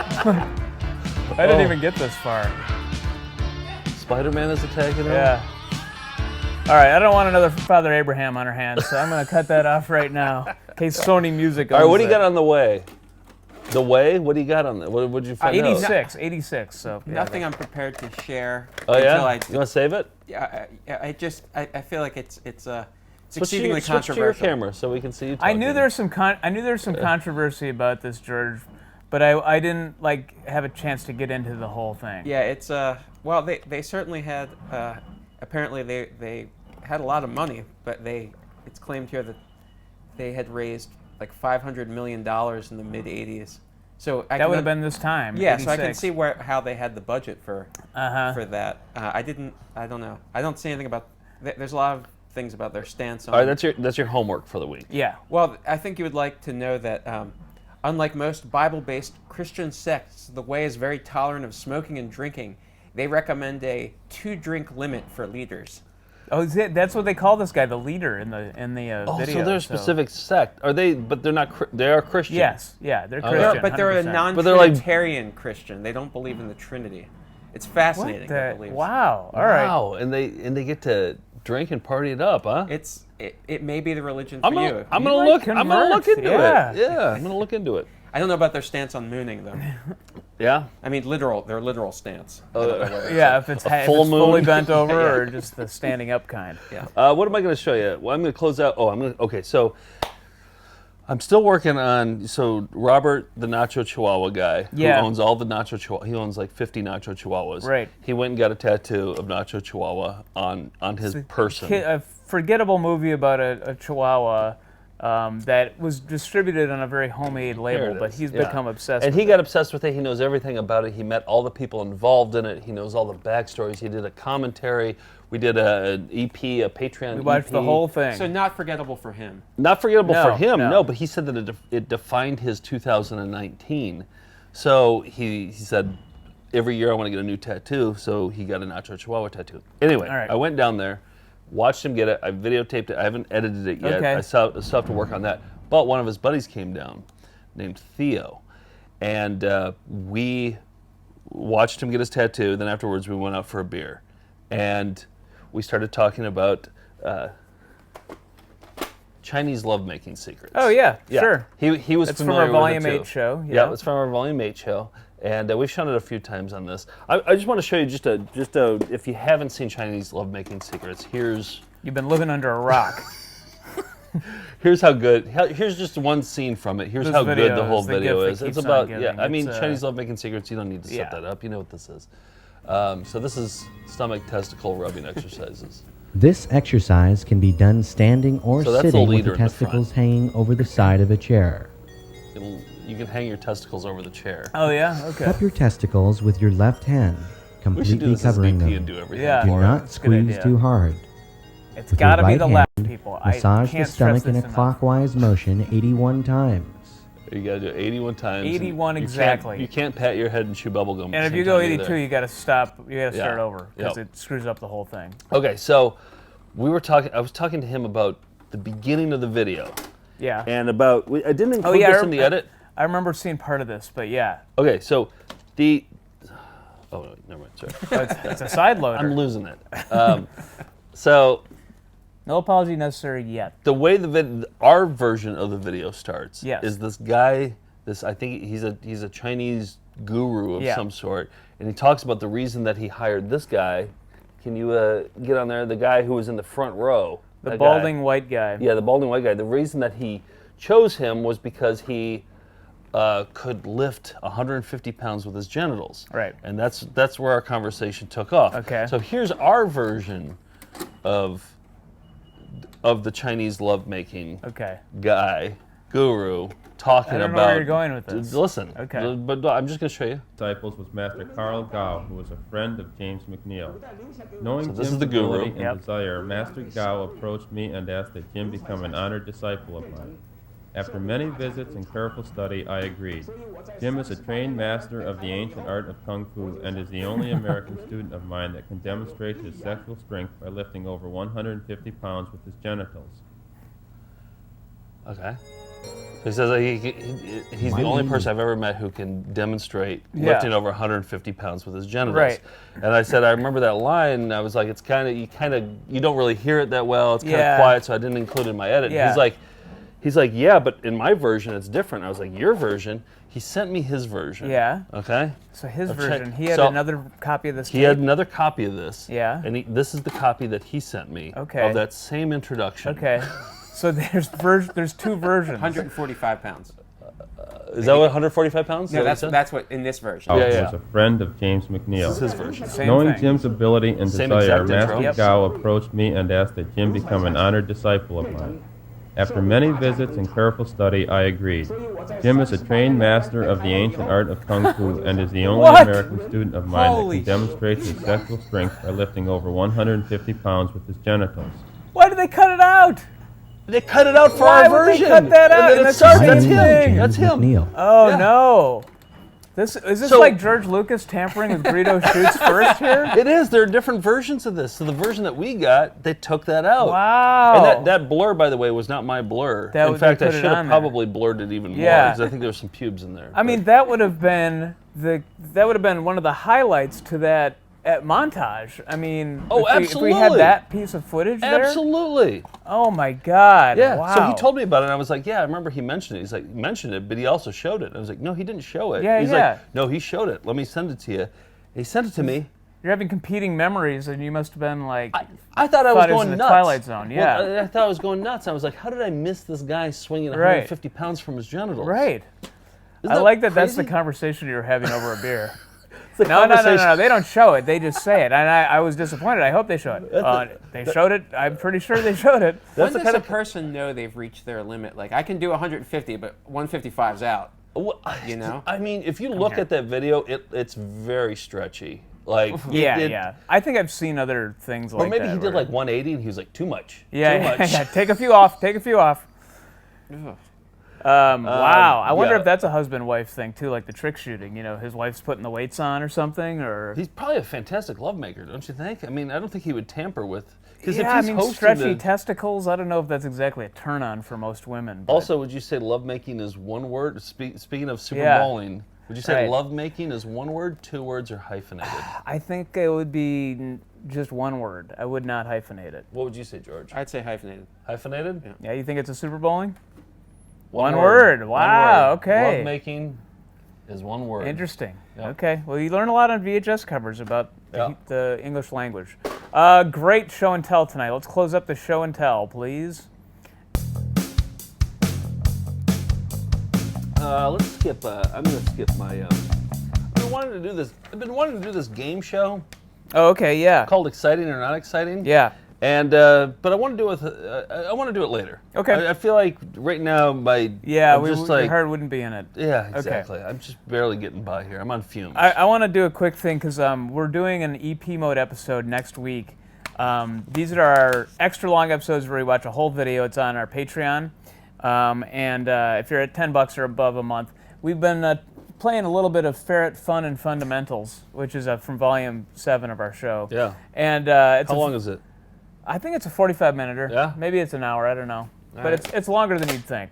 I didn't even get this far. Spider-Man is attacking him? Yeah. All right, I don't want another Father Abraham on our hands, so I'm going to cut that off right now. In case Sony Music. All right, what do you got on The Way? The Way? What do you got on that? What did you find 86. So nothing I'm prepared to share. Oh yeah? You want to save it? Yeah. I feel like it's Switch exceedingly controversial. to your camera so we can see you talking. I knew there was some controversy about this, George, but I didn't have a chance to get into the whole thing. Yeah, it's well, they certainly had apparently they had a lot of money, but it's claimed here that they had raised like $500 million in the mid '80s. So that would have been this time. Yeah, 86. so I can see how they had the budget for that. I don't know. I don't see anything about. There's a lot of things about their stance on. All right, that's your homework for the week. Yeah. Well, I think you would like to know that unlike most Bible-based Christian sects, the Way is very tolerant of smoking and drinking. They recommend a 2-drink limit for leaders. Oh, that's what they call this guy, the leader in the video. So they're a specific sect. Are they? But they're not. They are Christian. Yes. Yeah, they're Christian. But they're a 100%. non-Trinitarian Christian. They don't believe in the Trinity. It's fascinating. Wow. All right. Wow. And they get to drink and party it up, huh? It may be the religion for you. I'm gonna look into it. Yeah, I'm gonna look into it. I don't know about their stance on mooning though. Yeah. I mean their literal stance. If it's fully bent over or just the standing up kind. Yeah. What am I going to show you? Well, I'm going to close out. Okay. So I'm still working on. So Robert, the Nacho Chihuahua guy, who owns all the Nacho Chihuahua. He owns like 50 Nacho Chihuahuas. Right. He went and got a tattoo of Nacho Chihuahua on his person. A forgettable movie about a Chihuahua. That was distributed on a very homemade label, but he's become obsessed with it. And he got obsessed with it. He knows everything about it. He met all the people involved in it. He knows all the backstories. He did a commentary. We did an EP, a Patreon EP. We watched the whole thing. So not forgettable for him. Not forgettable for him, no, but he said that it defined his 2019. So he said, every year I want to get a new tattoo, so he got a Nacho Chihuahua tattoo. Anyway, I went down there. Watched him get it. I videotaped it. I haven't edited it yet. Okay. I still have to work on that. But one of his buddies came down, named Theo, and we watched him get his tattoo. Then afterwards, we went out for a beer, and we started talking about Chinese lovemaking secrets. Oh yeah, sure. He was It's familiar from our Volume with it 8 too. show. Yeah, it's from our Volume 8 show, and we've shown it a few times on this. I just want to show you just a if you haven't seen Chinese lovemaking secrets, here's. You've been living under a rock. Here's how good. Here's just one scene from it. Here's how good the whole video is. It's about I mean, Chinese lovemaking secrets. You don't need to set that up. You know what this is. So this is stomach testicle rubbing exercises. This exercise can be done standing or sitting with the testicles hanging over the side of a chair. You can hang your testicles over the chair. Oh yeah, okay. Cup your testicles with your left hand, completely covering them. Do not squeeze too hard. It's got to be the left, people. Massage I can't the stomach in a enough. clockwise motion 81 times. You got to do it 81 times. 81 exactly. You can't pat your head and chew bubble gum. And if you go 82, you got to stop. You got to start over because it screws up the whole thing. Okay, so we were talking. I was talking to him about the beginning of the video. Yeah. And about I didn't include this in the edit. I remember seeing part of this, but yeah. Okay, so the. Oh no, never mind. Sorry. It's a side loader. I'm losing it. So. No apology necessary yet. The way our version of the video starts Yes. is this guy. I think he's a Chinese guru of some sort, and he talks about the reason that he hired this guy. Can you get on there? The guy who was in the front row. The balding white guy. Yeah, the balding white guy. The reason that he chose him was because he could lift 150 pounds with his genitals. Right. And that's where our conversation took off. Okay. So here's our version of the Chinese lovemaking guy, guru, talking about. I don't know where you're going with this. Listen. Okay. But I'm just going to show you. Disciples was Master Carl Gao, who was a friend of James McNeil. Knowing So this Jim's is the guru. ability and desire, Master Gao approached me and asked that Jim become an honored disciple of mine. After many visits and careful study, I agreed. Jim is a trained master of the ancient art of Kung Fu and is the only American student of mine that can demonstrate his sexual strength by lifting over 150 pounds with his genitals. Okay. So he says that he's the only person I've ever met who can demonstrate lifting over 150 pounds with his genitals. Right. And I said, I remember that line, and I was like, it's you don't really hear it that well. It's kind of quiet, so I didn't include it in my edit. Yeah. He's like, yeah, but in my version, it's different. I was like, your version? He sent me his version. Yeah. Okay? So his version, he had another copy of this He had another copy of this. Yeah. And this is the copy that he sent me of that same introduction. Okay. So there's two versions. 145 pounds. Is that what 145 pounds? No, that's what in this version. Gao was a friend of James McNeil. This is his version. Knowing Jim's ability and Same desire, exact intro. Master Gao approached me and asked that Jim become an honored disciple of mine. After many visits and careful study, I agreed. Jim is a trained master of the ancient art of Kung Fu and is the only American student of mine that can demonstrate his sexual strength by lifting over 150 pounds with his genitals. Why did they cut it out? They cut it out for Why our would version. They cut that out? And then it starts. That's him. That's him. Oh no. Is this like George Lucas tampering with Greedo Shoots first here? It is. There are different versions of this. So the version that we got, they took that out. Wow. And that blur, by the way, was not my blur. In fact, I should have probably blurred it even more because I think there was some pubes in there. I mean, that would have been one of the highlights to that montage. I mean, if we had that piece of footage there. Absolutely. Oh my God. Yeah. Wow. So he told me about it, and I was like, yeah, I remember he mentioned it. He's like, he mentioned it, but he also showed it. I was like, no, he didn't show it. Yeah, He's like, no, he showed it. Let me send it to you. He sent it to me. You're having competing memories, and you must have been like. I thought I was going in the nuts. Twilight Zone. Yeah. Well, I thought I was going nuts. I was like, how did I miss this guy swinging 150 pounds from his genitals? Right. Isn't I like that. crazy? That's the conversation you're having over a beer. No. They don't show it. They just say it, and I was disappointed. I hope they show it. They showed it. I'm pretty sure they showed it. When does a person know they've reached their limit? Like, I can do 150, but 155's out. Well, you know? I mean, if you look at that video, it's very stretchy. Like, yeah. I think I've seen other things like that. Or maybe he did like 180, and he was like, too much. Yeah, too much. Yeah. Take a few off. Wow. I wonder if that's a husband-wife thing too, like the trick shooting. You know, his wife's putting the weights on or something, or he's probably a fantastic lovemaker, don't you think? I mean, I don't think he would tamper with. Yeah, stretchy testicles. I don't know if that's exactly a turn-on for most women. But. Also, would you say lovemaking is one word? Speaking of Super Bowling, would you say lovemaking is one word, two words, or hyphenated? I think it would be just one word. I would not hyphenate it. What would you say, George? I'd say hyphenated. Hyphenated? Yeah, you think it's a super bowling? One word. One Wow, word. okay. Lovemaking is one word. Interesting. Yep. Okay. Well, you learn a lot on VHS covers about the English language. Great show and tell tonight. Let's close up the show and tell, please. Let's skip. I'm gonna skip my. I've been wanting to do this game show. Oh, okay, yeah. Called Exciting or Not Exciting. Yeah. And but I want to do it with. I want to do it later. Okay. I feel like right now your heart wouldn't be in it. Yeah, exactly. Okay. I'm just barely getting by here. I'm on fumes. I want to do a quick thing because we're doing an EP mode episode next week. These are our extra long episodes where we watch a whole video. It's on our Patreon. And if you're at $10 or above a month, we've been playing a little bit of Ferret Fun and Fundamentals, which is from Volume 7 of our show. Yeah. And how long is it? I think it's a 45-minute. Yeah. Maybe it's an hour. I don't know. All but right. it's longer than you'd think.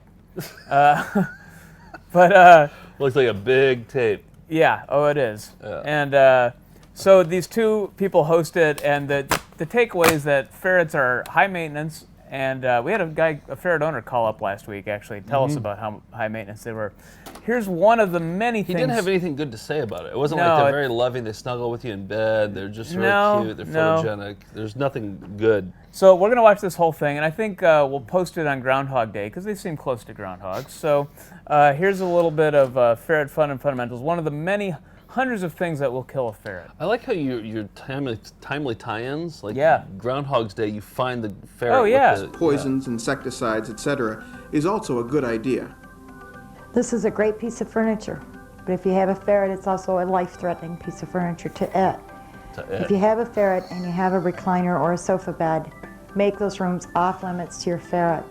But looks like a big tape. Yeah. Oh, it is. Yeah. And so these two people host it, and the takeaway is that ferrets are high maintenance. And we had a ferret owner call up last week, actually, tell us about how high maintenance they were. Here's one of the many things. He didn't have anything good to say about it. It wasn't like they're very loving. They snuggle with you in bed. They're just really cute. They're photogenic. There's nothing good. So we're going to watch this whole thing, and I think we'll post it on Groundhog Day because they seem close to groundhogs. So here's a little bit of Ferret Fun and Fundamentals, one of the many hundreds of things that will kill a ferret. I like how your timely tie-ins, like Groundhog's Day, you find the ferret. Oh, yeah. With poisons, insecticides, etc., is also a good idea. This is a great piece of furniture, but if you have a ferret, it's also a life-threatening piece of furniture to it. If you have a ferret and you have a recliner or a sofa bed, make those rooms off-limits to your ferret.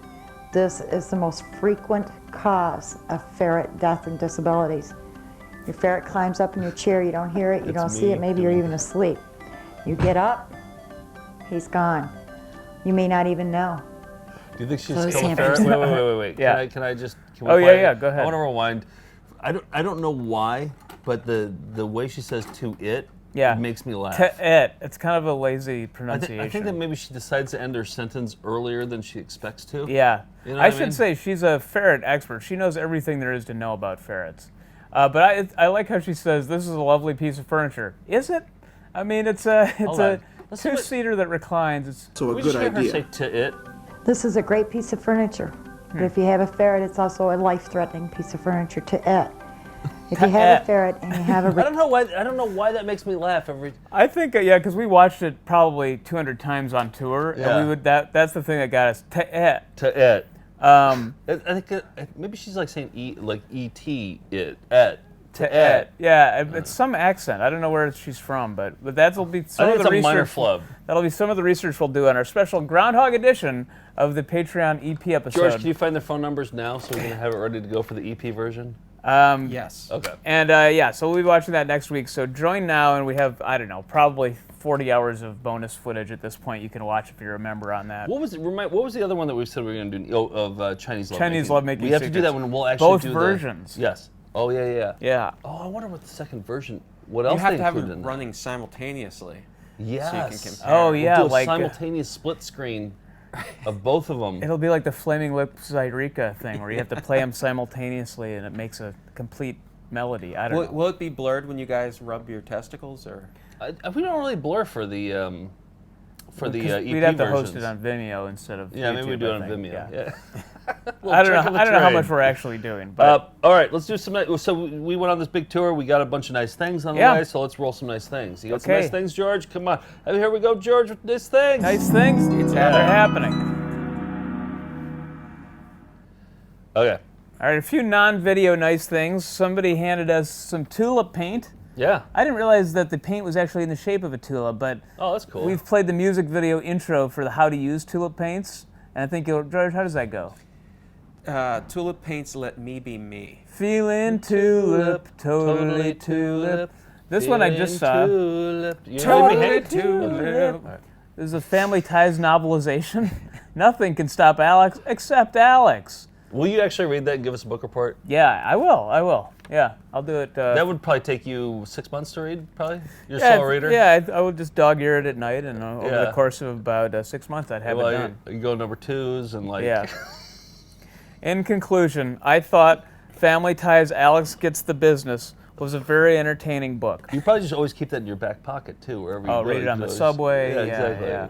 This is the most frequent cause of ferret death and disabilities. Your ferret climbs up in your chair, you don't hear it, you don't see it, maybe you're even asleep. You get up, he's gone. You may not even know. Do you think she's killed a ferret? Wait. Yeah. Can I just? Can we yeah. Go ahead. I want to rewind. I don't know why, but the way she says "to it" makes me laugh. To it. It's kind of a lazy pronunciation. I think that maybe she decides to end her sentence earlier than she expects to. Yeah. You know I should say she's a ferret expert. She knows everything there is to know about ferrets. But I like how she says, "This is a lovely piece of furniture." Is it? I mean, it's a two-seater that reclines. It's so a good idea. Say to it. This is a great piece of furniture, but if you have a ferret, it's also a life-threatening piece of furniture to it. If you have a ferret and you have a... I don't know why that makes me laugh every... I think, because we watched it probably 200 times on tour, and we would that's the thing that got us to it. To it. I think maybe she's like saying E.T. it. Et. To it. Yeah, it's some accent. I don't know where she's from, but that'll be some of the research. Minor flub. That'll be some of the research we'll do on our special Groundhog edition of the Patreon EP episode. George, can you find their phone numbers now so we're going to have it ready to go for the EP version? Yes. Okay. And so we'll be watching that next week. So join now, and we have, I don't know, probably 40 hours of bonus footage at this point you can watch if you're a member on that. What was the other one that we said we were going to do? Of Chinese lovemaking. Chinese lovemaking. We have to do that when we'll actually do both versions. Yes. Oh yeah. Yeah. Oh, I wonder what the second version. What else you have they to have include them in running simultaneously. Yes. So you can compare. Oh yeah, we'll do a like simultaneous split screen of both of them. It'll be like the Flaming Lips Zyrica thing, where you have to play them simultaneously, and it makes a complete melody. I don't know. Will it be blurred when you guys rub your testicles, or? We don't really blur for the EP we'd have to versions. host it on Vimeo instead of yeah, YouTube, maybe we do it on Vimeo. Yeah. Well, I don't know how much we're actually doing. But all right, let's do some. So we went on this big tour. We got a bunch of nice things on the way. So let's roll some nice things. You got some nice things, George? Come on. Here we go, George, with nice things. Nice things. They're happening. Okay. All right, a few non-video nice things. Somebody handed us some tulip paint. Yeah. I didn't realize that the paint was actually in the shape of a tulip, but that's cool. We've played the music video intro for the how to use tulip paints, and I think, George, how does that go? Tulip paints let me be me. Feeling tulip, totally tulip. This one I just saw. Totally tulip. This is a Family Ties novelization. Nothing can stop Alex except Alex. Will you actually read that and give us a book report? Yeah, I will. Yeah, I'll do it. That would probably take you 6 months to read, probably? You're a slow reader? Yeah, I would just dog-ear it at night, and over the course of about 6 months, I'd have it done. You go number 2s and like... Yeah. In conclusion, I thought Family Ties, Alex Gets the Business was a very entertaining book. You probably just always keep that in your back pocket, too, wherever you read it on the subway. Yeah, exactly. Yeah.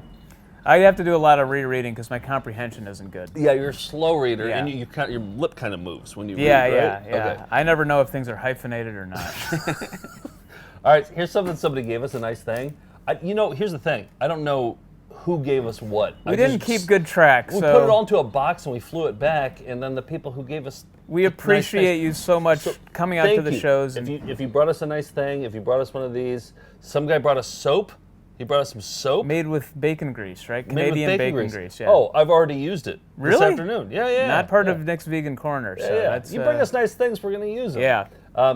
I have to do a lot of rereading because my comprehension isn't good. Yeah, you're a slow reader, and your lip kind of moves when you read, right? Yeah. Okay. I never know if things are hyphenated or not. All right, here's something somebody gave us, a nice thing. Here's the thing. I don't know who gave us what. We didn't keep good track. We put it all into a box and we flew it back, and then the people who gave us... We appreciate you so much coming out to the shows. If you brought us a nice thing, if you brought us one of these, some guy brought us soap. He brought us some soap. Made with bacon grease, right? Canadian bacon grease. Yeah. Oh, I've already used it this afternoon. Yeah. Not part of Nick's Vegan Corner. So that's, you bring us nice things, we're going to use them. Yeah.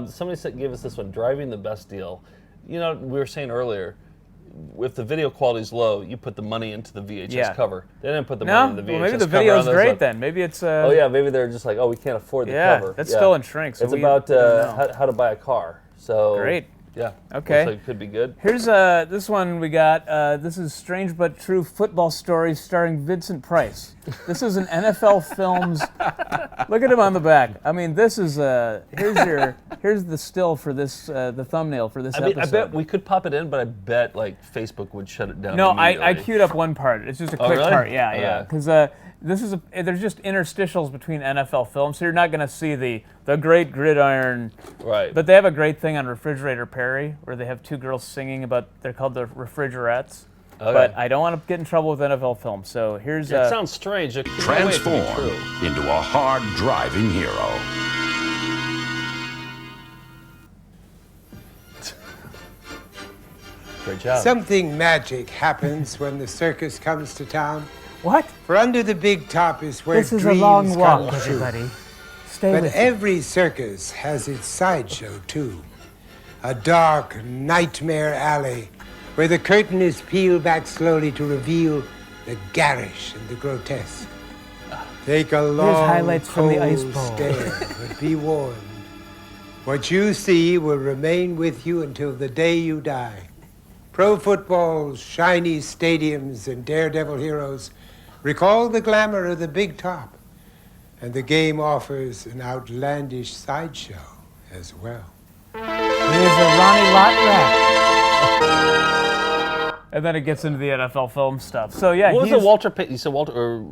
Somebody gave us this one, Driving the Best Deal. We were saying earlier, if the video quality's low, you put the money into the VHS cover. They didn't put the money into the VHS cover. Maybe the video's great then. Maybe it's... oh, yeah, maybe they're just like, we can't afford the cover. That's still in shrink. So it's about how to buy a car. So great. Yeah. Okay. Looks like it could be good. Here's this one we got. This is Strange But True Football Stories starring Vincent Price. This is an NFL Films. Look at him on the back. I mean, this is here's the still for this the thumbnail for this episode. I bet we could pop it in, but I bet Facebook would shut it down. No, I queued up one part. It's just a quick really? part. Yeah. Because there's just interstitials between NFL films, so you're not going to see the Great Gridiron. Right. But they have a great thing on Refrigerator Perry where they have two girls singing they're called the Refrigerettes. Okay. But I don't want to get in trouble with NFL films, so here's... It sounds strange. Transform into a hard-driving hero. Great job. Something magic happens when the circus comes to town. What? For under the big top is where this is dreams a long walk, come true. everybody. Stay But with every circus has its sideshow, too. A dark nightmare alley where the curtain is peeled back slowly to reveal the garish and the grotesque. Take a long, highlights from the ice cold bowl. stare, but be warned. What you see will remain with you until the day you die. Pro football's shiny stadiums and daredevil heroes recall the glamour of the big top, and the game offers an outlandish sideshow as well. Here's a Ronnie Lott rap. And then it gets into the NFL film stuff. So yeah, what was it, Walter? You said Walter or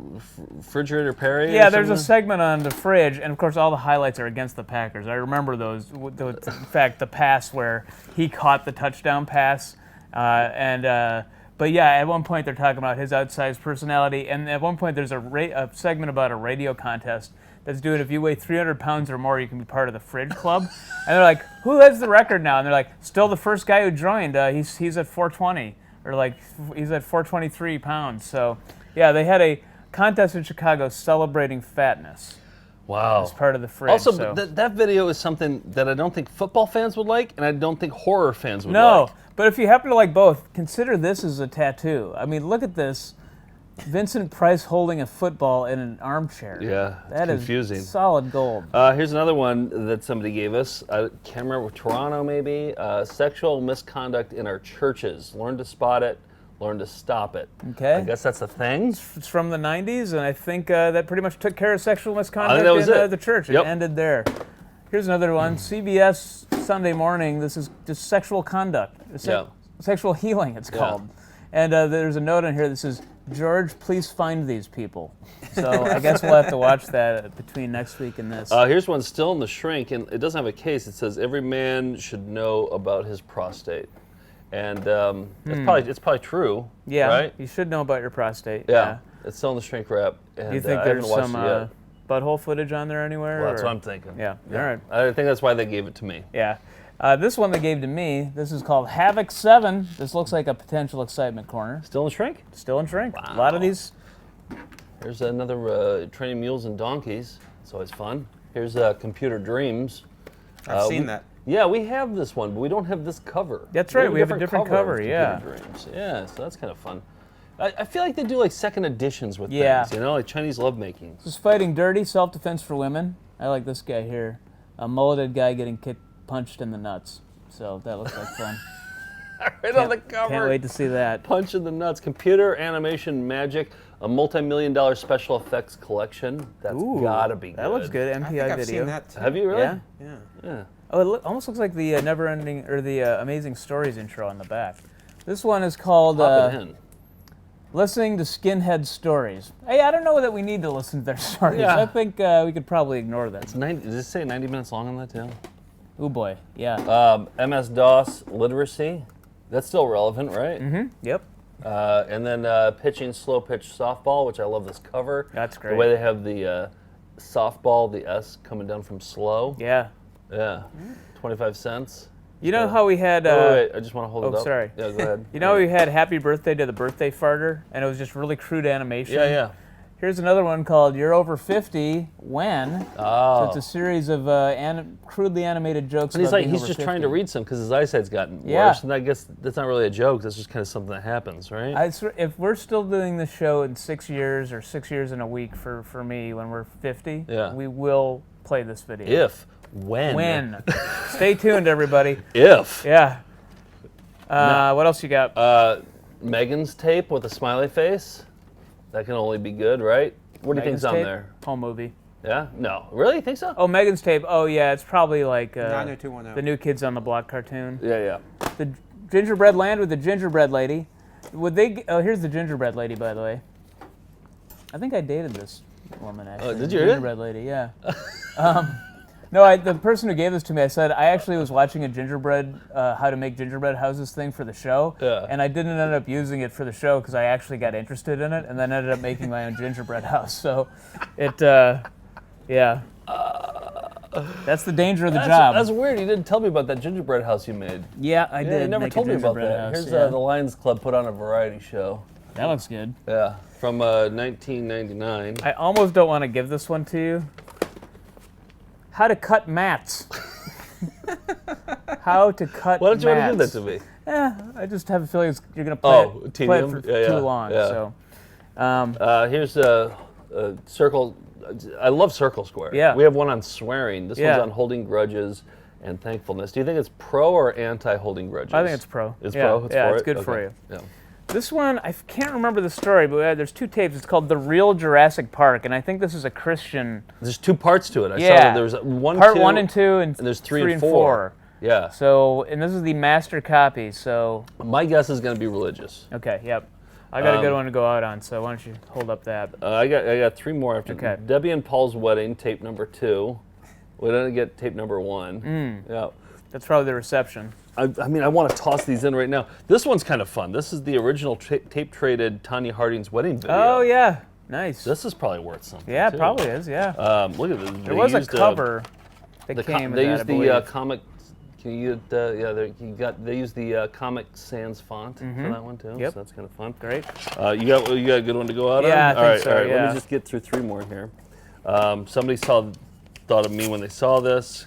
Refrigerator Perry? Yeah, there's a segment on the fridge, and of course all the highlights are against the Packers. I remember those. In fact, the pass where he caught the touchdown pass, But yeah, at one point they're talking about his outsized personality, and at one point there's a segment about a radio contest that's doing if you weigh 300 pounds or more, you can be part of the Fridge Club. And they're like, who has the record now? And they're like, still the first guy who joined. He's at 420, or like he's at 423 pounds. So yeah, they had a contest in Chicago celebrating fatness. Wow. As part of the Fridge. Also, so. that video is something that I don't think football fans would like, and I don't think horror fans would like. No, but if you happen to like both, consider this as a tattoo. I mean, look at this. Vincent Price holding a football in an armchair. Yeah, that is confusing. Solid gold. Here's another one that somebody gave us. I can't remember, Toronto maybe. Sexual misconduct in our churches. Learn to spot it. Learn to stop it. Okay. I guess that's the thing. It's from the 90s, and I think that pretty much took care of sexual misconduct in the church. It ended there. Here's another one. CBS Sunday Morning. This is just sexual conduct. Sexual healing, it's called. And there's a note on here that says, George, please find these people. So I guess we'll have to watch that between next week and this. Here's one still in the shrink, and it doesn't have a case. It says, every man should know about his prostate. And it's probably true, right? You should know about your prostate. Yeah. It's still in the shrink wrap. And, do you think there's some butthole footage on there anywhere? Well, that's what I'm thinking. Yeah, all right. I think that's why they gave it to me. Yeah. This one they gave to me, this is called Havoc 7. This looks like a potential excitement corner. Still in shrink? Still in shrink. Wow. A lot of these. Here's another Training Mules and Donkeys. It's always fun. Here's Computer Dreams. I've seen that. Yeah, we have this one, but we don't have this cover. That's right, we have a different cover, yeah. Dreams. Yeah, so that's kind of fun. I feel like they do like second editions with things, you know, like Chinese lovemaking. This is Fighting Dirty, self-defense for women. I like this guy here. A mulleted guy getting punched in the nuts. So that looks like fun. Right on the cover. Can't wait to see that. Punch in the nuts. Computer animation magic. A multi-million-dollar special effects collection. That's gotta be good. That looks good. MPI I think video. I've seen that too. Have you really? Yeah. Yeah. Oh, it almost looks like the never-ending or the Amazing Stories intro on the back. This one is called Pop it in. Listening to Skinhead Stories. Hey, I don't know that we need to listen to their stories. Yeah. I think we could probably ignore that. It's 90. Does it say 90 minutes long on that too? Oh boy, yeah. MS-DOS literacy. That's still relevant, right? Mm-hmm. Yep. And then pitching slow pitch softball, which I love this cover. That's great. The way they have the softball, the S coming down from slow. Yeah. Yeah. 25 cents. You know how we had... wait, I just want to hold it up. Oh, sorry. Yeah, go ahead. You know we had Happy Birthday to the Birthday Farter, and it was just really crude animation? Yeah. Here's another one called You're Over 50, When? Oh. So it's a series of crudely animated jokes And he's about like, being he's over just 50. trying to read some because his eyesight's gotten Yeah. worse. And I guess that's not really a joke. That's just kind of something that happens, right? If we're still doing this show in 6 years or 6 years in a week for me when we're 50, we will play this video. When. Stay tuned, everybody. If. Yeah. What else you got? Megan's tape with a smiley face. That can only be good, right? What do you think's on there? Home movie. Yeah? No. Really? You think so? Oh, Megan's tape. Oh, yeah. It's probably like 90210. the New Kids on the Block cartoon. Yeah. The Gingerbread Land with the Gingerbread Lady. Would they? Oh, here's the Gingerbread Lady, by the way. I think I dated this woman, actually. Oh, did you? Gingerbread Lady, yeah. No, the person who gave this to me, I said, I actually was watching a gingerbread, how to make gingerbread houses thing for the show, and I didn't end up using it for the show because I actually got interested in it, and then ended up making my own gingerbread house. So, yeah. That's the danger of the job. That's weird. You didn't tell me about that gingerbread house you made. Yeah, I did. You never make told a me about gingerbread that. house, Here's yeah. the Lions Club put on a variety show. That looks good. Yeah, from 1999. I almost don't want to give this one to you. How to cut mats. How to cut mats. Why don't you want to give that to me? I just have a feeling you're going to play it for Tedium? too long. Yeah. So, here's a circle. I love Circle Square. Yeah. We have one on swearing. This one's on holding grudges and thankfulness. Do you think it's pro or anti holding grudges? I think it's pro. It's pro? It's for it's it? good Okay. for you. Yeah. This one, I can't remember the story, but there's 2 tapes. It's called The Real Jurassic Park, and I think this is a Christian. There's 2 parts to it. I saw that there's Part 1 and 2, and there's 3 and 4. 4. Yeah. So, and this is the master copy, so. My guess is going to be religious. Okay, yep. I got a good one to go out on, so why don't you hold up that? I got 3 more after. Okay. Debbie and Paul's wedding, tape number 2. We didn't get tape number 1. Yeah. That's probably the reception. I mean, I want to toss these in right now. This one's kind of fun. This is the original tape-traded Tanya Harding's wedding video. Oh, yeah. Nice. This is probably worth something, Yeah, it too. probably is, yeah. Look at this. There was a cover that came They with that, used I the believe. comic... Can you get, they used the Comic Sans font for that one, too. Yep. So that's kind of fun. Great. You got a good one to go out on? Yeah, I think so, All right. yeah. Let me just get through 3 more here. Somebody thought of me when they saw this.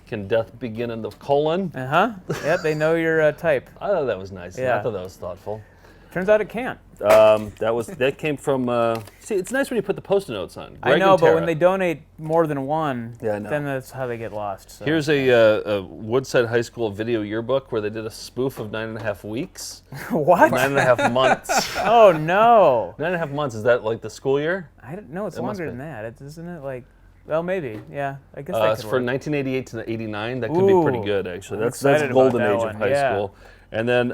Can death begin in the colon? Yep, they know your type. I thought that was nice. Yeah. I thought that was thoughtful. Turns out it can't. That came from. See, it's nice when you put the post-it notes on. I know, but when they donate more than one, I know. then that's how they get lost. So. Here's a Woodside High School video yearbook where they did a spoof of 9.5 weeks. What? 9.5 months. Oh no! 9.5 months, is that like the school year? I don't know. It's It must longer be. than that. Isn't it like? Well, maybe. Yeah, I guess It's that could for work. 1988 to 89. That could be pretty good, actually. I'm That's excited golden about age that of one, high yeah. school. And then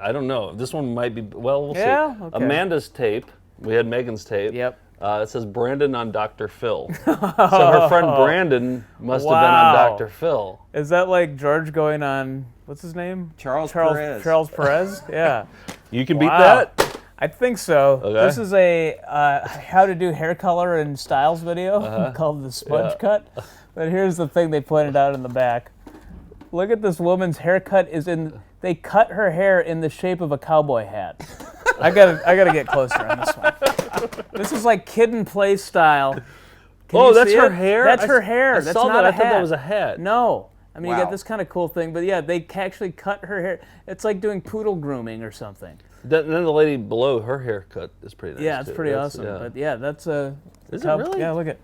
I don't know. This one might be. Well, we'll Yeah? see. Okay. Amanda's tape. We had Megan's tape. Yep. It says Brandon on Dr. Phil. So her friend Brandon must have been on Wow. Dr. Phil. Is that like George going on? What's his name? Charles Perez. Charles Perez. Yeah. You can beat Wow. that? I think so. Okay. This is a how to do hair color and styles video called the sponge cut. But here's the thing they pointed out in the back. Look at this woman's haircut they cut her hair in the shape of a cowboy hat. I gotta get closer on this one. This is like Kid and Play style. Can you that's see her it? hair? That's her hair. I That's saw not that. a I thought hat. that was a hat. No. I mean, you Wow. got this kind of cool thing, but yeah, they actually cut her hair. It's like doing poodle grooming or something. Then the lady below, her haircut is pretty nice. Yeah, it's pretty awesome. Yeah. But yeah, that's a. Is it really? Yeah, look at.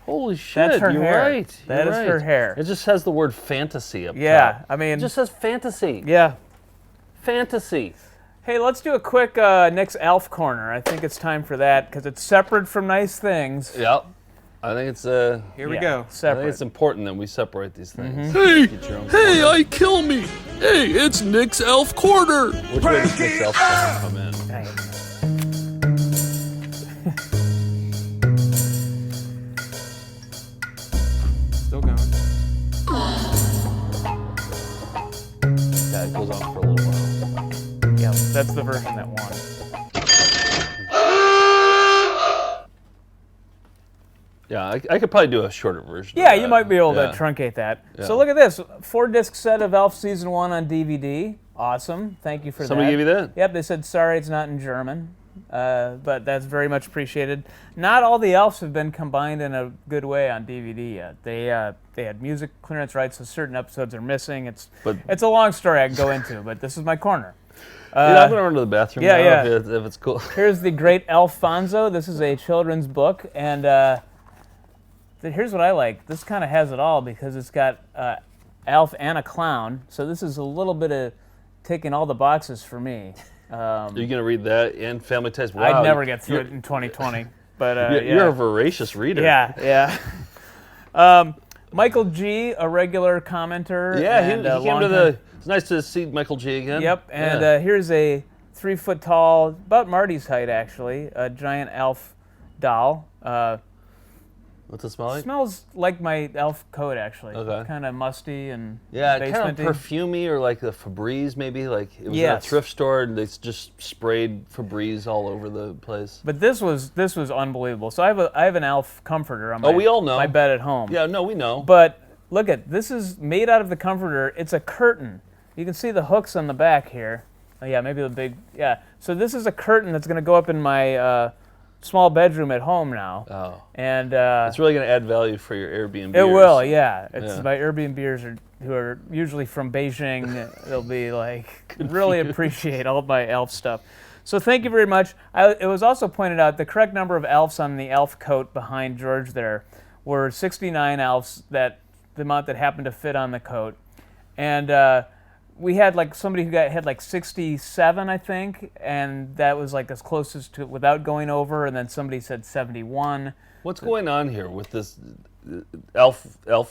Holy shit! That's her you're hair. right. That you're is right. her hair. It just has the word fantasy up top. Yeah, I mean, it just says fantasy. Yeah. Fantasy. Hey, let's do a quick Nick's Elf Corner. I think it's time for that because it's separate from nice things. Yep. I think it's Here we go. I think it's important that we separate these things. Hey, I kill me. Hey, it's Nick's Elf Corner. Which way does Nick's Elf Corner come in? Still going. Yeah, it goes on for a little while. Yeah, that's the version that won. Yeah, I could probably do a shorter version. Yeah, of you that. might be able Yeah. to truncate that. Yeah. So look at this, 4-disc set of Elf Season 1 on DVD. Awesome, thank you for Somebody that. gave you that? Yep, they said sorry it's not in German, but that's very much appreciated. Not all the elves have been combined in a good way on DVD yet. They had music clearance rights, so certain episodes are missing. It's a long story I can go into, but this is my corner. I'm gonna run to the bathroom now if it's cool. Here's the Great Alfonso. This is a children's book, and here's what I like. This kind of has it all because it's got Alf and a clown. So this is a little bit of ticking all the boxes for me. Are you gonna read that and Family Ties? Wow, I'd never get through it in 2020, but you're a voracious reader. Yeah. Michael G, a regular commenter. Yeah, and he came to the. It's nice to see Michael G again. Yep, and here's a 3-foot tall, about Marty's height actually, a giant elf doll. What's it smell like? Smells like my elf coat actually. Okay. Kind of musty and kind of basementy. perfumey, or like the Febreze maybe. Like it was in a Yes. thrift store and they just sprayed Febreze all over the place. But this was unbelievable. So I have an elf comforter on my, we all know. my bed at home. Yeah, no, we know. But look at this is made out of the comforter. It's a curtain. You can see the hooks on the back here. Oh, yeah, maybe the big So this is a curtain that's going to go up in my small bedroom at home now. Oh. And it's really going to add value for your Airbnb. It will, yeah. It's my Airbnbers who are usually from Beijing. They'll be like really appreciate all my elf stuff. So thank you very much. It was also pointed out the correct number of elves on the elf coat behind George there were 69 elves, that the amount that happened to fit on the coat. And we had like somebody who had like 67, I think, and that was like as close as to without going over, and then somebody said 71. What's going on here with this elf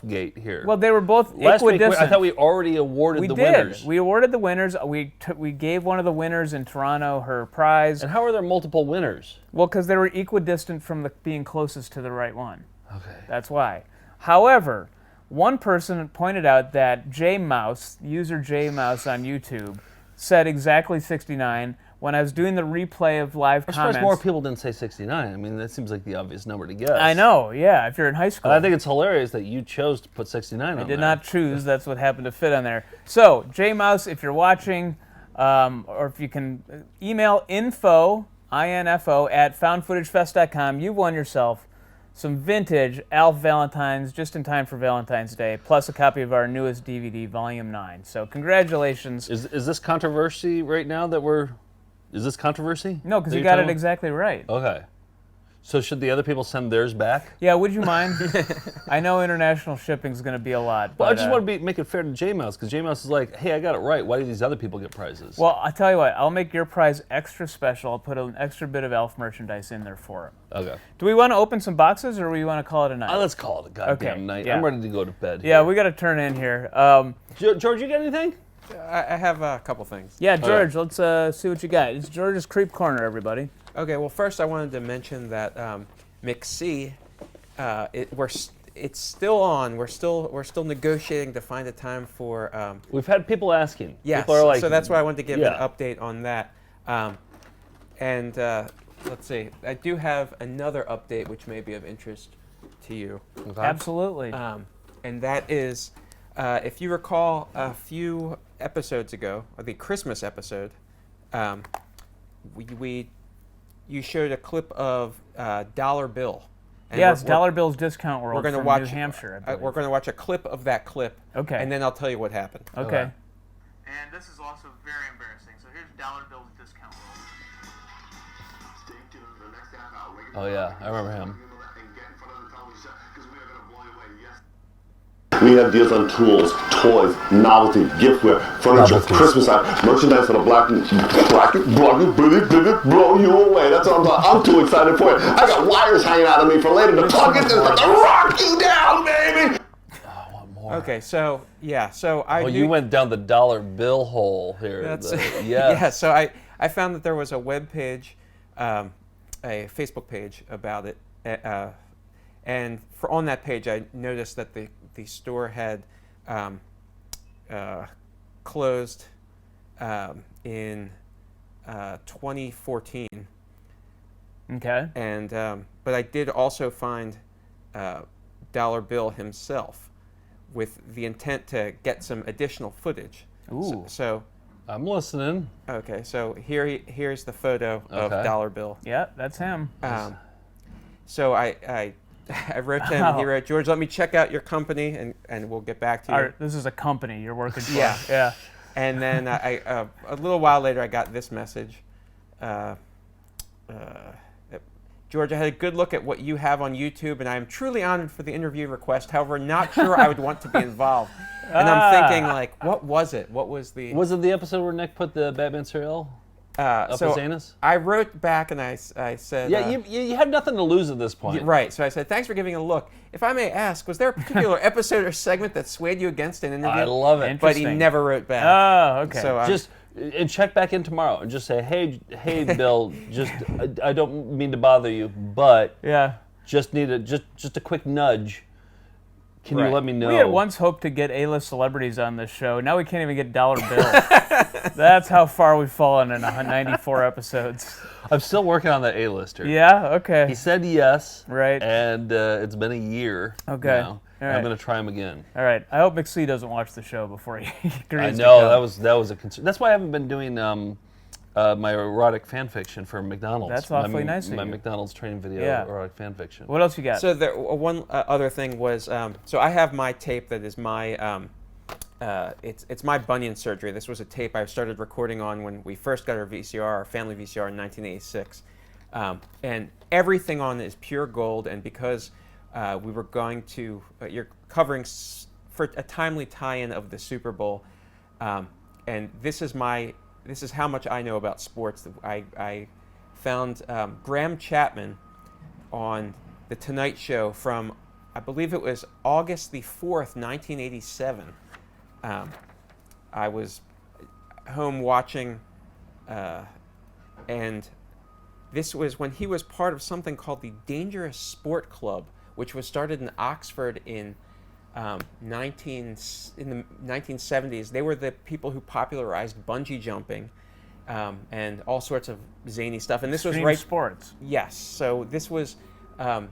gate here? Well, they were both Last week, equidistant. I thought we already awarded the winners. We awarded the winners. We gave one of the winners in Toronto her prize. And how are there multiple winners? Well, because they were equidistant from being closest to the right one. Okay. That's why. However, one person pointed out that JMouse, user JMouse on YouTube, said exactly 69. When I was doing the replay of live I'm comments, surprised more people didn't say 69. I mean, that seems like the obvious number to guess. I know, yeah, if you're in high school. And I think it's hilarious that you chose to put 69 on there. I did not choose. That's what happened to fit on there. So, JMouse, if you're watching, or if you can email info at foundfootagefest.com, you've won yourself some vintage Alf Valentines just in time for Valentine's Day, plus a copy of our newest DVD, Volume 9. So congratulations. Is this controversy right now that we're... Is this controversy? No, because you got it exactly right. Okay. So should the other people send theirs back? Yeah, would you mind? I know international shipping is going to be a lot. Well, but, I just want to make it fair to JMouse, because JMouse is like, hey, I got it right. Why do these other people get prizes? Well, I'll tell you what. I'll make your prize extra special. I'll put an extra bit of elf merchandise in there for it. Okay. Do we want to open some boxes, or do we want to call it a night? Let's call it a goddamn night. Yeah. I'm ready to go to bed. Yeah, we got to turn in here. George, you got anything? I have a couple things. Yeah, George, let's see what you got. It's George's Creep Corner, everybody. Okay, well, first I wanted to mention that McC, it's still on. We're still negotiating to find a time for. We've had people asking. Yes, people are like, so that's why I wanted to give an update on that. Let's see. I do have another update which may be of interest to you. Okay. Absolutely. And that is, if you recall a few episodes ago, or the Christmas episode, you showed a clip of Dollar Bill. And yes, Dollar Bill's Discount World from New Hampshire. We're going to watch a clip of that clip. Okay. And then I'll tell you what happened. Okay. And this is also very embarrassing. So $100 bills discount. Oh yeah, I remember him. We have deals on tools, toys, novelty, giftware, furniture, Christmas items, merchandise on a blow you away. That's what I'm too excited for it. I got wires hanging out of me for later to plug it to rock you down, baby. Okay, so yeah, so I. Well, you went down the dollar bill hole here. That's yes. Yeah. So I found that there was a web page, a Facebook page about it, and on that page I noticed that the store had closed in 2014. Okay. And but I did also find Dollar Bill himself with the intent to get some additional footage. Ooh. So I'm listening. Okay, so here's the photo of Dollar Bill. Yeah, that's him. So I wrote to him. He wrote, George, let me check out your company, and we'll get back to you. All right, this is a company you're working for. Yeah. Yeah. And then a little while later, I got this message. George, I had a good look at what you have on YouTube, and I am truly honored for the interview request. However, not sure I would want to be involved. And I'm thinking, like, what was it? What was the... Was it the episode where Nick put the Batman cereal up his anus? I wrote back and I said... Yeah, you had nothing to lose at this point. Right. So I said, thanks for giving a look. If I may ask, was there a particular episode or segment that swayed you against an interview? I love it. But he never wrote back. Oh, okay. So and check back in tomorrow and just say, hey, Bill, just I don't mean to bother you, but just need just a quick nudge. Can you let me know? We had once hoped to get A-list celebrities on this show. Now we can't even get Dollar Bill. That's how far we've fallen in 94 episodes. I'm still working on that A-lister. Yeah? Okay. He said yes. Right. And it's been a year now. All right. I'm going to try him again. All right. I hope McSee doesn't watch the show before he agrees. I know, that was a concern. That's why I haven't been doing my erotic fan fiction for McDonald's. That's awfully nice of my you. McDonald's training video erotic fan fiction. What else you got? So one other thing was, so I have my tape that is my, it's my bunion surgery. This was a tape I started recording on when we first got our VCR, our family VCR in 1986. And everything on it is pure gold, and because we were going to, you're covering for a timely tie-in of the Super Bowl, and this is how much I know about sports. I found Graham Chapman on The Tonight Show from, I believe it was August the 4th, 1987. I was home watching, and this was when he was part of something called the Dangerous Sport Club, which was started in Oxford in the 1970s. They were the people who popularized bungee jumping and all sorts of zany stuff. And this Extreme was sports. Yes. So this was a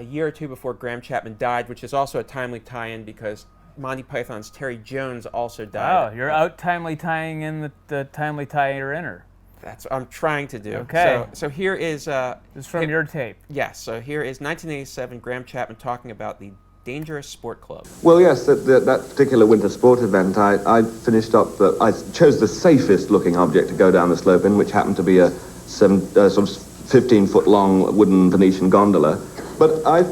year or two before Graham Chapman died, which is also a timely tie-in because Monty Python's Terry Jones also died. Oh, you're out timely tying in the timely tie-inner. That's what I'm trying to do. Okay. So here is... this is from your tape. Yes. So here is 1987, Graham Chapman talking about the Dangerous Sport Club. Well, yes, that particular winter sport event, I finished up, I chose the safest looking object to go down the slope in, which happened to be a sort of 15-foot long wooden Venetian gondola. But I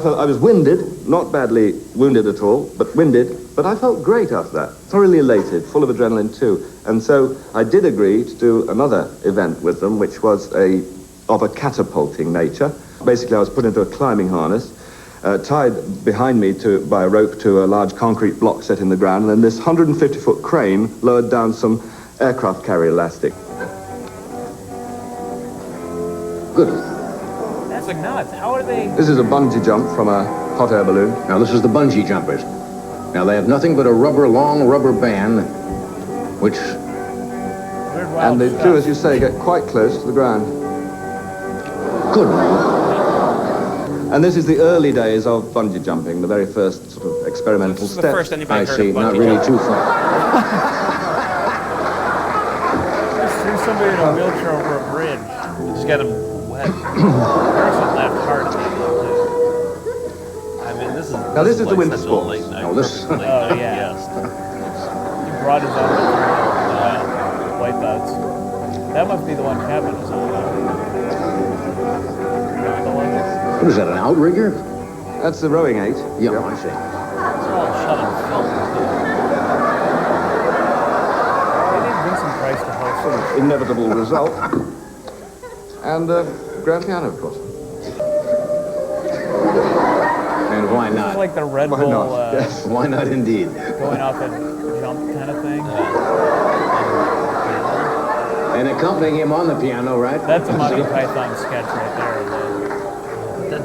felt I was winded, not badly wounded at all, but winded. But I felt great after that, thoroughly elated, full of adrenaline too. And so I did agree to do another event with them, which was of a catapulting nature. Basically, I was put into a climbing harness, tied behind me by a rope to a large concrete block set in the ground, and then this 150-foot crane lowered down some aircraft carrier elastic. Good. That's nuts. How are they... This is a bungee jump from a hot air balloon. Now, this is the bungee jumpers. Now, they have nothing but a long rubber band, which... And they do, as you say, get quite close to the ground. Good. And this is the early days of bungee jumping, the very first sort of experimental steps. The first anybody I heard see, of not bungee really jumping. too far. Just threw somebody in a wheelchair over a bridge. Just got him wet. Person laughed hard at me. I mean, this is... Now, this is the winter sports. Late night guest. He brought his own. wipeouts. That must be the one Kevin is on. What is that, an outrigger? That's the rowing 8. Yeah, I see. It's all shot on film. They need Vincent Price to host. Inevitable result. And grand piano, of course. And why This not? is like the Red Why Bull not? Yes, why not indeed? going off a jump kind of thing. And accompanying him on the piano, right? That's a Monty Python sketch right there.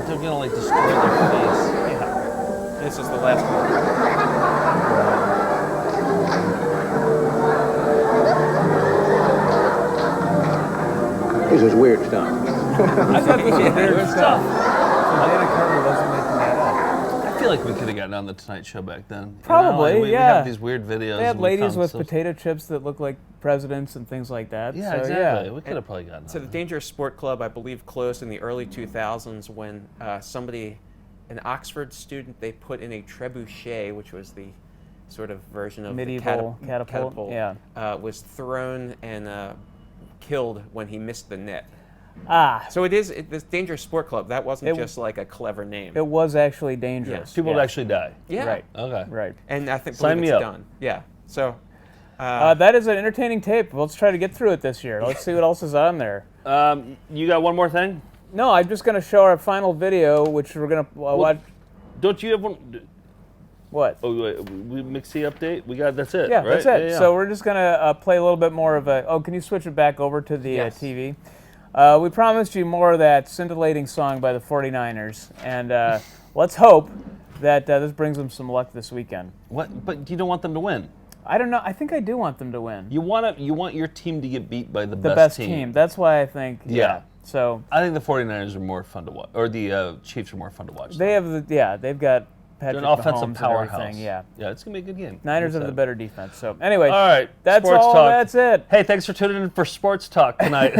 They're gonna like destroy their face. Yeah. This is the last one. This is weird stuff. I thought this was weird stuff. So Dana Carvey wasn't making that up. I feel like we could have gotten on the Tonight Show back then. Probably, we yeah. have these weird videos. They had and we ladies found with stuff. potato chips that look like presidents and things like that. Yeah, so, exactly. Yeah. We could have probably gotten So the Dangerous Sport Club, I believe, closed in the early 2000s when an Oxford student, they put in a trebuchet, which was the sort of version of Medieval the catapult, yeah. was thrown and killed when he missed the net. Ah. So this Dangerous Sport Club, that wasn't just like a clever name. It was actually dangerous. People would actually die. Yeah. Right. Okay. Right. And I think Sign believe me it's up. done. Yeah. So that is an entertaining tape. Let's try to get through it this year. Let's see what else is on there. You got one more thing? No, I'm just going to show our final video, which we're going to watch. Don't you have one? What? Oh, wait, we Mixie update? That's it, Yeah, right? that's it. Yeah. So we're just going to play a little bit more of a... Oh, can you switch it back over to the TV? We promised you more of that scintillating song by the 49ers, and let's hope that this brings them some luck this weekend. What? But you don't want them to win. I don't know. I think I do want them to win. You want your team to get beat by the best team. That's why I think. Yeah. So I think the 49ers are more fun to watch, or the Chiefs are more fun to watch. They have they've got Patrick They're an offensive Mahomes powerhouse. and everything. Yeah. Yeah, it's gonna be a good game. Niners have the better defense. So anyway, all right, that's sports all. Talk. That's it. Hey, thanks for tuning in for Sports Talk tonight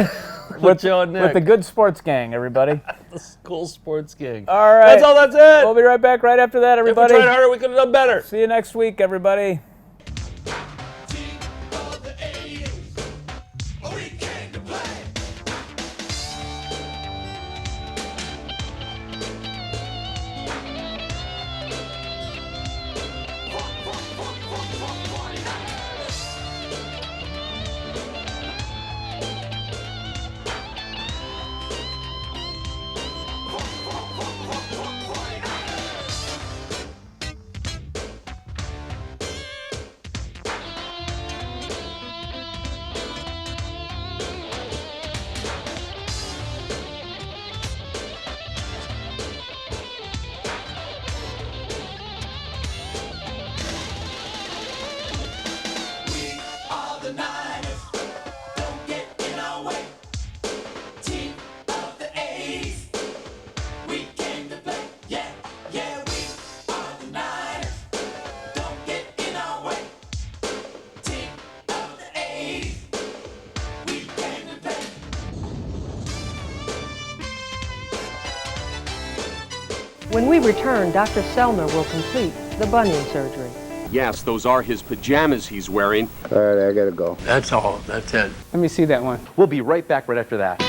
with Joe and Nick. With the good sports gang, everybody. The school sports gang. All right. That's all. That's it. We'll be right back right after that, everybody. If we tried harder, we could have done better. See you next week, everybody. When we return, Dr. Sellner will complete the bunion surgery. Yes, those are his pajamas he's wearing. All right, I gotta go. That's all. That's it. Let me see that one. We'll be right back right after that.